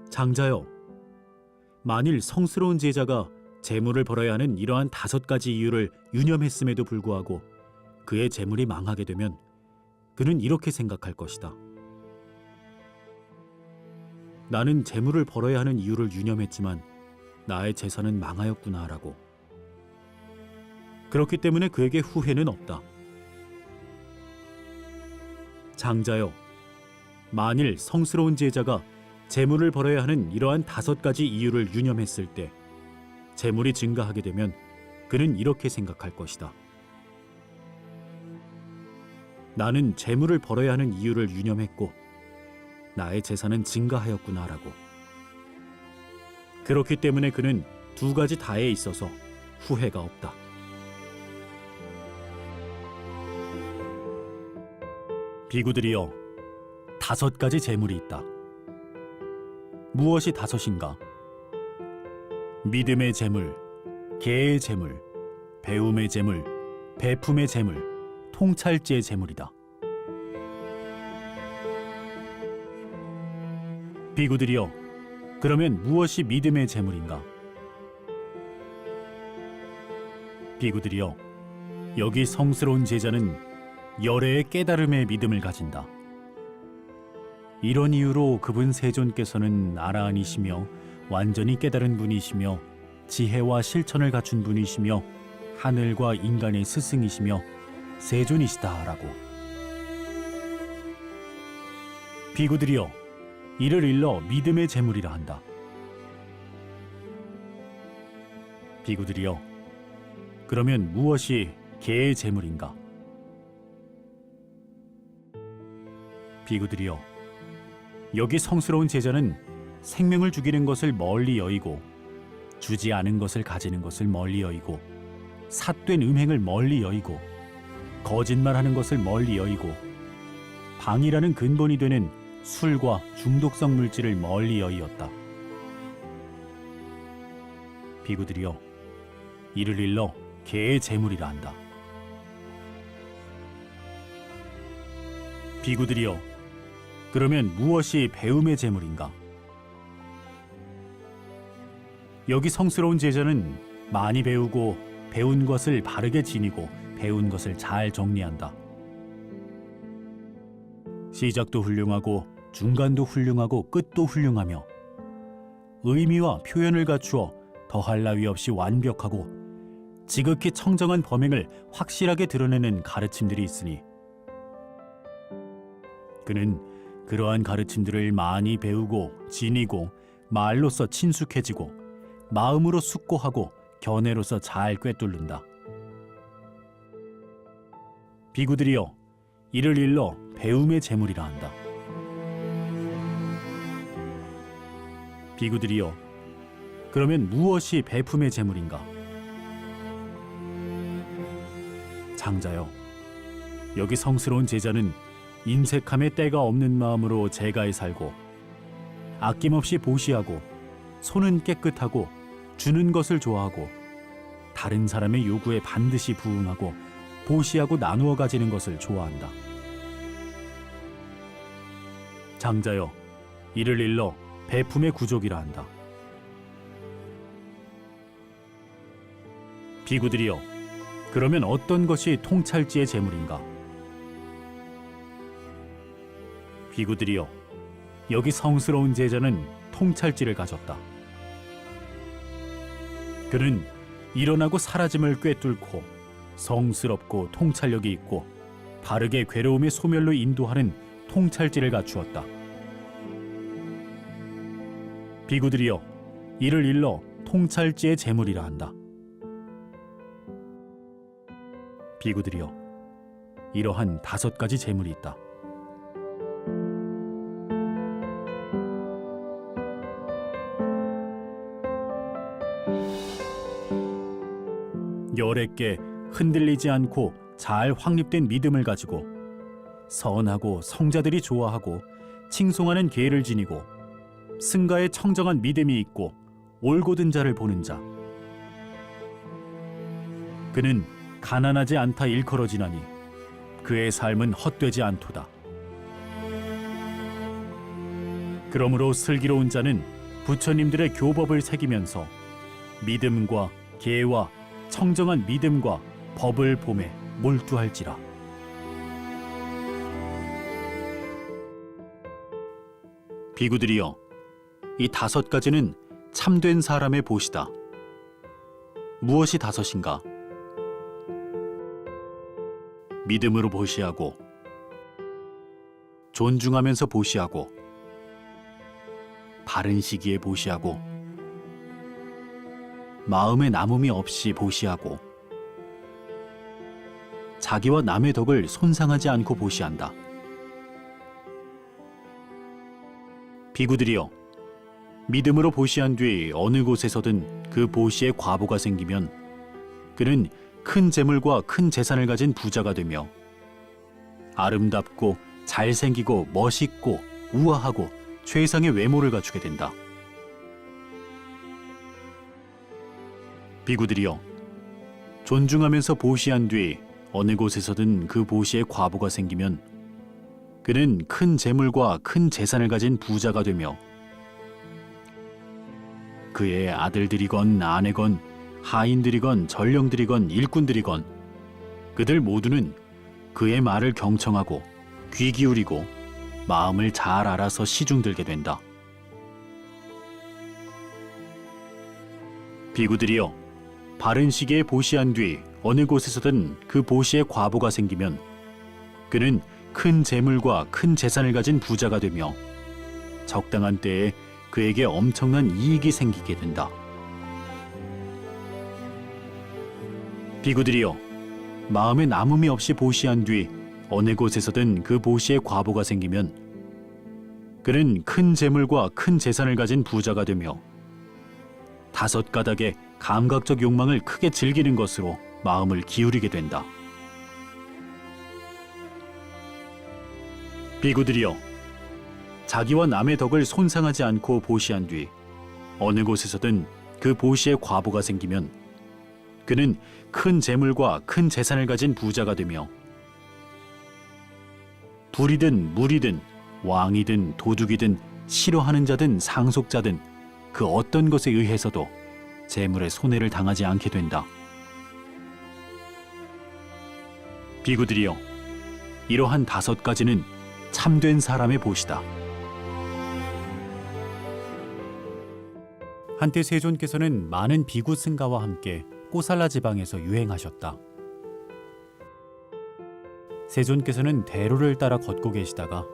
장자여, 만일 성스러운 제자가 재물을 벌어야 하는 이러한 5가지 이유를 유념했음에도 불구하고 그의 재물이 망하게 되면 그는 이렇게 생각할 것이다. 나는 재물을 벌어야 하는 이유를 유념했지만 나의 재산은 망하였구나 라고. 그렇기 때문에 그에게 후회는 없다. 장자여, 만일 성스러운 제자가 재물을 벌어야 하는 이러한 5가지 이유를 유념했을 때 재물이 증가하게 되면 그는 이렇게 생각할 것이다. 나는 재물을 벌어야 하는 이유를 유념했고 나의 재산은 증가하였구나라고. 그렇기 때문에 그는 2가지 다에 있어서 후회가 없다. 비구들이여, 5가지 재물이 있다. 무엇이 5인가? 믿음의 재물, 계의 재물, 배움의 재물, 배품의 재물, 통찰지의 재물이다. 비구들이여, 그러면 무엇이 믿음의 재물인가? 비구들이여, 여기 성스러운 제자는 열애의 깨달음의 믿음을 가진다. 이런 이유로 그분 세존께서는 아라한이시며 완전히 깨달은 분이시며 지혜와 실천을 갖춘 분이시며 하늘과 인간의 스승이시며 세존이시다라고. 비구들이여, 이를 일러 믿음의 재물이라 한다. 비구들이여, 그러면 무엇이 개의 재물인가? 비구들이여, 여기 성스러운 제자는 생명을 죽이는 것을 멀리 여의고 주지 않은 것을 가지는 것을 멀리 여의고 삿된 음행을 멀리 여의고 거짓말하는 것을 멀리 여의고 방이라는 근본이 되는 술과 중독성 물질을 멀리 여의었다. 비구들이여, 이를 일러 개의 재물이라 한다. 비구들이여, 그러면 무엇이 배움의 재물인가? 여기 성스러운 제자는 많이 배우고 배운 것을 바르게 지니고 배운 것을 잘 정리한다. 시작도 훌륭하고 중간도 훌륭하고 끝도 훌륭하며 의미와 표현을 갖추어 더할 나위 없이 완벽하고 지극히 청정한 범행을 확실하게 드러내는 가르침들이 있으니 그는 그러한 가르침들을 많이 배우고 지니고 말로써 친숙해지고 마음으로 숙고하고 견해로서 잘 꿰뚫는다. 비구들이여, 이를 일러 배움의 재물이라 한다. 비구들이여, 그러면 무엇이 배품의 재물인가? 장자여, 여기 성스러운 제자는 인색함의 때가 없는 마음으로 제가에 살고 아낌없이 보시하고 손은 깨끗하고 주는 것을 좋아하고 다른 사람의 요구에 반드시 부응하고 보시하고 나누어 가지는 것을 좋아한다. 장자여, 이를 일러 배품의 구족이라 한다. 비구들이여, 그러면 어떤 것이 통찰지의 재물인가? 비구들이여, 여기 성스러운 제자는 통찰지를 가졌다. 그는 일어나고 사라짐을 꿰뚫고 성스럽고 통찰력이 있고 바르게 괴로움의 소멸로 인도하는 통찰지를 갖추었다. 비구들이여, 이를 일러 통찰지의 재물이라 한다. 비구들이여, 이러한 5가지 재물이 있다. 열애께 흔들리지 않고 잘 확립된 믿음을 가지고 선하고 성자들이 좋아하고 칭송하는 계를 지니고 승가에 청정한 믿음이 있고 올곧은 자를 보는 자. 그는 가난하지 않다 일컬어지나니 그의 삶은 헛되지 않도다. 그러므로 슬기로운 자는 부처님들의 교법을 새기면서 믿음과 계와 청정한 믿음과 법을 봄에 몰두할지라. 비구들이여, 이 5가지는 참된 사람의 보시다. 무엇이 5인가? 믿음으로 보시하고 존중하면서 보시하고 바른 시기에 보시하고 마음에 남음이 없이 보시하고 자기와 남의 덕을 손상하지 않고 보시한다. 비구들이여, 믿음으로 보시한 뒤 어느 곳에서든 그 보시에 과보가 생기면 그는 큰 재물과 큰 재산을 가진 부자가 되며 아름답고 잘생기고 멋있고 우아하고 최상의 외모를 갖추게 된다. 비구들이여, 존중하면서 보시한 뒤 어느 곳에서든 그 보시에 과보가 생기면 그는 큰 재물과 큰 재산을 가진 부자가 되며 그의 아들들이건 아내건 하인들이건 전령들이건 일꾼들이건 그들 모두는 그의 말을 경청하고 귀 기울이고 마음을 잘 알아서 시중들게 된다. 비구들이여, 바른 시기에 보시한 뒤 어느 곳에서든 그 보시에 과보가 생기면 그는 큰 재물과 큰 재산을 가진 부자가 되며 적당한 때에 그에게 엄청난 이익이 생기게 된다. 비구들이여, 마음에 남음이 없이 보시한 뒤 어느 곳에서든 그 보시에 과보가 생기면 그는 큰 재물과 큰 재산을 가진 부자가 되며 다섯 가닥의 감각적 욕망을 크게 즐기는 것으로 마음을 기울이게 된다. 비구들이여, 자기와 남의 덕을 손상하지 않고 보시한 뒤 어느 곳에서든 그 보시에 과보가 생기면 그는 큰 재물과 큰 재산을 가진 부자가 되며 불이든 물이든 왕이든 도둑이든 싫어하는 자든 상속자든 그 어떤 것에 의해서도 재물에 손해를 당하지 않게 된다. 비구들이여, 이러한 다섯 가지는 참된 사람의 보시다. 한때 세존께서는 많은 비구 승가와 함께 꼬살라 지방에서 유행하셨다. 세존께서는 대로를 따라 걷고 계시다가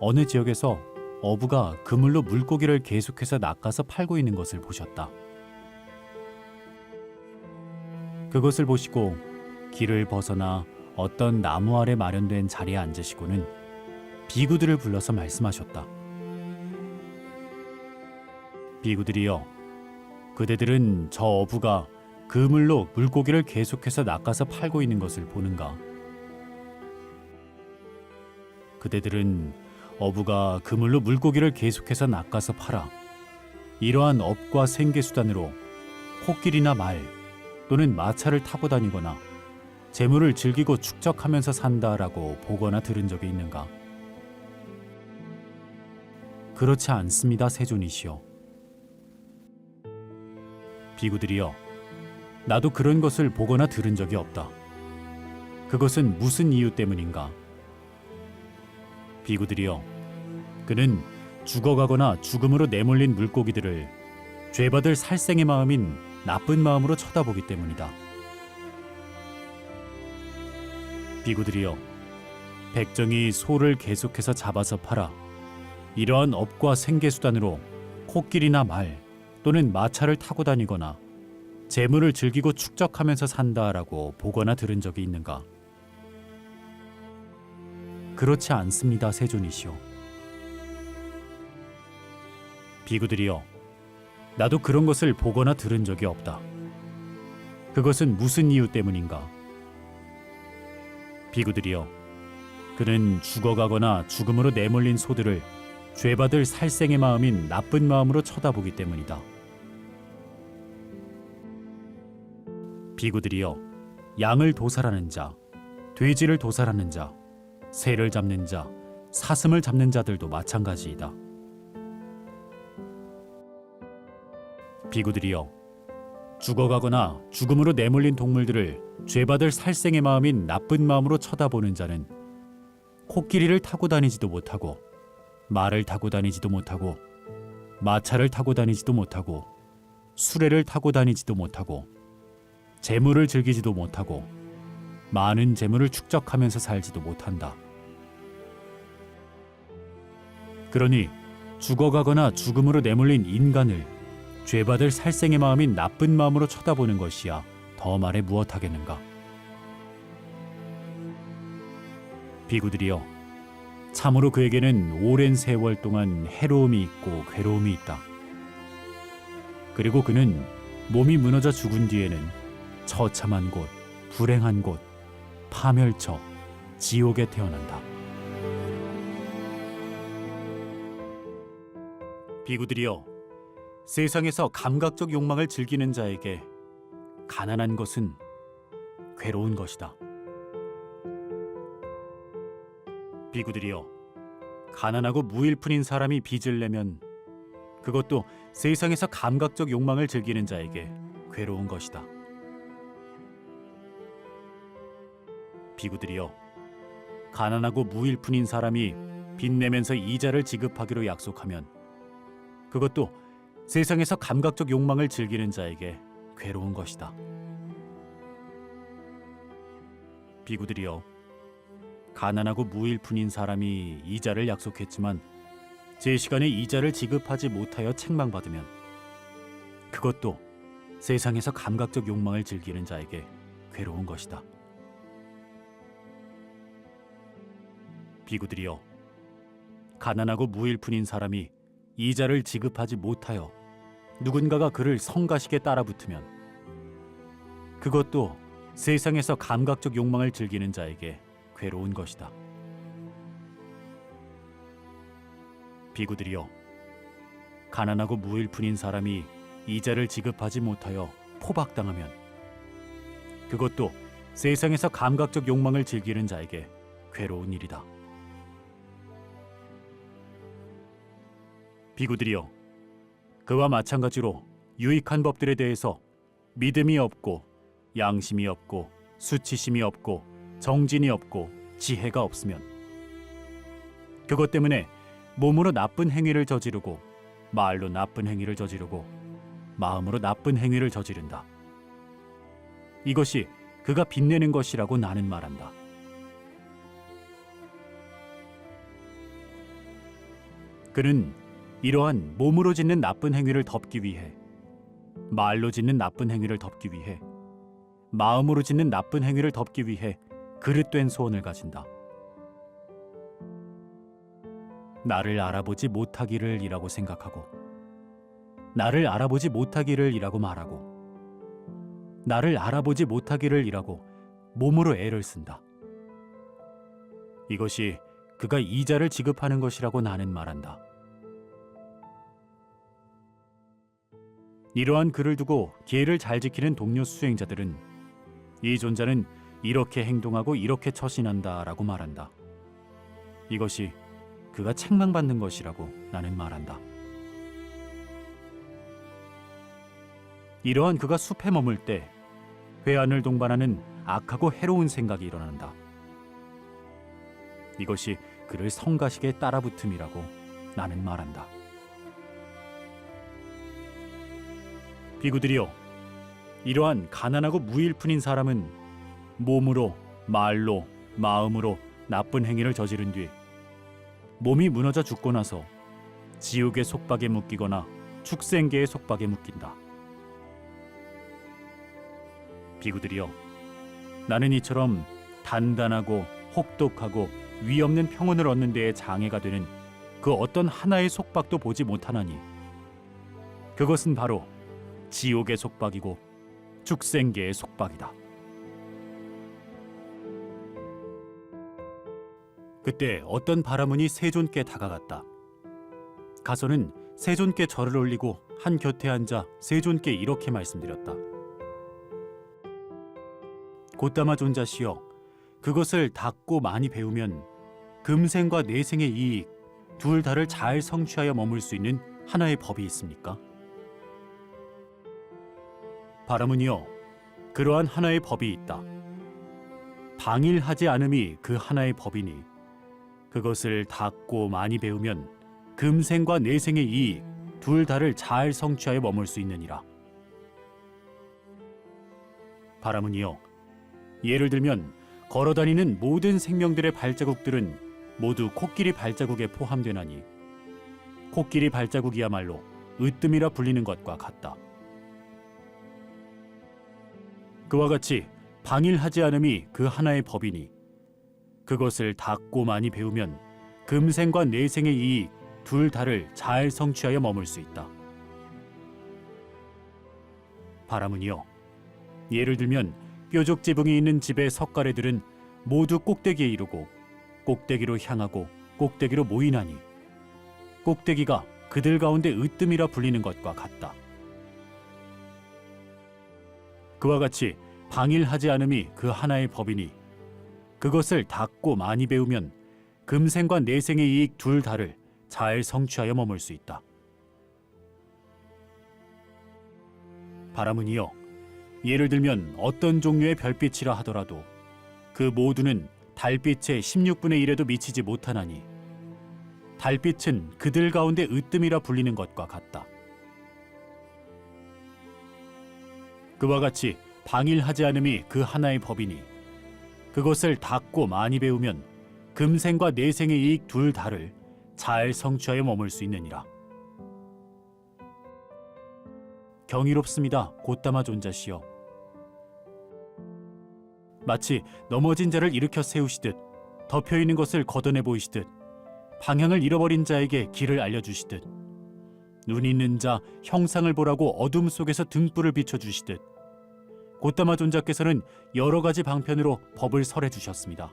어느 지역에서 어부가 그물로 물고기를 계속해서 낚아서 팔고 있는 것을 보셨다. 그것을 보시고 길을 벗어나 어떤 나무 아래 마련된 자리에 앉으시고는 비구들을 불러서 말씀하셨다. 비구들이여, 그대들은 저 어부가 그물로 물고기를 계속해서 낚아서 팔고 있는 것을 보는가? 그대들은 어부가 그물로 물고기를 계속해서 낚아서 팔아 이러한 업과 생계수단으로 코끼리나 말 또는 마차를 타고 다니거나 재물을 즐기고 축적하면서 산다라고 보거나 들은 적이 있는가? 그렇지 않습니다, 세존이시여. 비구들이여, 나도 그런 것을 보거나 들은 적이 없다. 그것은 무슨 이유 때문인가? 비구들이여, 그는 죽어가거나 죽음으로 내몰린 물고기들을 죄받을 살생의 마음인 나쁜 마음으로 쳐다보기 때문이다. 비구들이여, 백정이 소를 계속해서 잡아서 팔아 이러한 업과 생계수단으로 코끼리나 말 또는 마차를 타고 다니거나 재물을 즐기고 축적하면서 산다라고 보거나 들은 적이 있는가? 그렇지 않습니다, 세존이시여. 비구들이여, 나도 그런 것을 보거나 들은 적이 없다. 그것은 무슨 이유 때문인가? 비구들이여, 그는 죽어가거나 죽음으로 내몰린 소들을 죄받을 살생의 마음인 나쁜 마음으로 쳐다보기 때문이다. 비구들이여, 양을 도살하는 자, 돼지를 도살하는 자, 새를 잡는 자, 사슴을 잡는 자들도 마찬가지이다. 비구들이여, 죽어가거나 죽음으로 내몰린 동물들을 죄받을 살생의 마음인 나쁜 마음으로 쳐다보는 자는 코끼리를 타고 다니지도 못하고 말을 타고 다니지도 못하고 마차를 타고 다니지도 못하고 수레를 타고 다니지도 못하고 재물을 즐기지도 못하고 많은 재물을 축적하면서 살지도 못한다. 그러니 죽어가거나 죽음으로 내몰린 인간을 죄받을 살생의 마음인 나쁜 마음으로 쳐다보는 것이야 더 말해 무엇하겠는가? 비구들이여, 참으로 그에게는 오랜 세월 동안 해로움이 있고 괴로움이 있다. 그리고 그는 몸이 무너져 죽은 뒤에는 처참한 곳, 불행한 곳, 파멸처, 지옥에 태어난다. 비구들이여, 세상에서 감각적 욕망을 즐기는 자에게 가난한 것은 괴로운 것이다. 비구들이여, 가난하고 무일푼인 사람이 빚을 내면 그것도 세상에서 감각적 욕망을 즐기는 자에게 괴로운 것이다. 비구들이여, 가난하고 무일푼인 사람이 빚 내면서 이자를 지급하기로 약속하면 그것도 세상에서 감각적 욕망을 즐기는 자에게 괴로운 것이다. 비구들이여, 가난하고 무일푼인 사람이 이자를 약속했지만 제 시간에 이자를 지급하지 못하여 책망받으면 그것도 세상에서 감각적 욕망을 즐기는 자에게 괴로운 것이다. 비구들이여, 가난하고 무일푼인 사람이 이자를 지급하지 못하여 누군가가 그를 성가시게 따라붙으면 그것도 세상에서 감각적 욕망을 즐기는 자에게 괴로운 것이다. 비구들이여, 가난하고 무일푼인 사람이 이자를 지급하지 못하여 포박당하면 그것도 세상에서 감각적 욕망을 즐기는 자에게 괴로운 일이다. 비구들이여, 그와 마찬가지로 유익한 법들에 대해서 믿음이 없고 양심이 없고 수치심이 없고 정진이 없고 지혜가 없으면 그것 때문에 몸으로 나쁜 행위를 저지르고 말로 나쁜 행위를 저지르고 마음으로 나쁜 행위를 저지른다. 이것이 그가 빛내는 것이라고 나는 말한다. 그는 이러한 몸으로 짓는 나쁜 행위를 덮기 위해, 말로 짓는 나쁜 행위를 덮기 위해, 마음으로 짓는 나쁜 행위를 덮기 위해 그릇된 소원을 가진다. 나를 알아보지 못하기를 이라고 생각하고, 나를 알아보지 못하기를 이라고 말하고, 나를 알아보지 못하기를 이라고 몸으로 애를 쓴다. 이것이 그가 이자를 지급하는 것이라고 나는 말한다. 이러한 글을 두고 계를 잘 지키는 동료 수행자들은 이 존자는 이렇게 행동하고 이렇게 처신한다 라고 말한다. 이것이 그가 책망받는 것이라고 나는 말한다. 이러한 그가 숲에 머물 때 회한을 동반하는 악하고 해로운 생각이 일어난다. 이것이 그를 성가시게 따라붙음이라고 나는 말한다. 비구들이여, 이러한 가난하고 무일푼인 사람은 몸으로, 말로, 마음으로 나쁜 행위를 저지른 뒤 몸이 무너져 죽고 나서 지옥의 속박에 묶이거나 축생계의 속박에 묶인다. 비구들이여, 나는 이처럼 단단하고 혹독하고 위없는 평온을 얻는 데에 장애가 되는 그 어떤 하나의 속박도 보지 못하나니 그것은 바로 지옥의 속박이고 축생계의 속박이다. 그때 어떤 바라문이 세존께 다가갔다. 가서는 세존께 절을 올리고 한 곁에 앉아 세존께 이렇게 말씀드렸다. 곧다마 존자시여, 그것을 닦고 많이 배우면 금생과 내생의 이익 둘 다를 잘 성취하여 머물 수 있는 하나의 법이 있습니까? 바라문이여, 그러한 하나의 법이 있다. 방일하지 않음이 그 하나의 법이니 그것을 닦고 많이 배우면 금생과 내생의 이익 둘 다를 잘 성취하여 머물 수 있느니라. 바라문이여, 예를 들면 걸어다니는 모든 생명들의 발자국들은 모두 코끼리 발자국에 포함되나니 코끼리 발자국이야말로 으뜸이라 불리는 것과 같다. 그와 같이 방일하지 않음이 그 하나의 법이니 그것을 닦고 많이 배우면 금생과 내생의 이익 둘 다를 잘 성취하여 머물 수 있다. 바라문이여, 예를 들면 뾰족 지붕이 있는 집의 석가래들은 모두 꼭대기에 이르고 꼭대기로 향하고 꼭대기로 모이나니 꼭대기가 그들 가운데 으뜸이라 불리는 것과 같다. 그와 같이 방일하지 않음이 그 하나의 법이니 그것을 닦고 많이 배우면 금생과 내생의 이익 둘 다를 잘 성취하여 머물 수 있다. 바라문이여, 예를 들면 어떤 종류의 별빛이라 하더라도 그 모두는 달빛의 16분의 1에도 미치지 못하나니 달빛은 그들 가운데 으뜸이라 불리는 것과 같다. 그와 같이 방일하지 않음이 그 하나의 법이니 그것을 닦고 많이 배우면 금생과 내생의 이익 둘 다를 잘 성취하여 머물 수 있느니라. 경이롭습니다, 곧다마 존자시여. 마치 넘어진 자를 일으켜 세우시듯 덮여 있는 것을 걷어내 보이시듯 방향을 잃어버린 자에게 길을 알려주시듯 눈 있는 자 형상을 보라고 어둠 속에서 등불을 비춰주시듯 곧다마 존자께서는 여러 가지 방편으로 법을 설해 주셨습니다.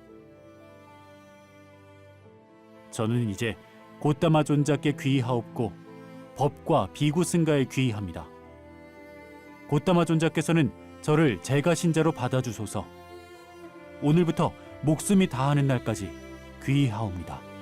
저는 이제 곧다마 존자께 귀의하옵고 법과 비구승가에 귀의합니다. 곧다마 존자께서는 저를 제가 신자로 받아주소서. 오늘부터 목숨이 다하는 날까지 귀의하옵니다.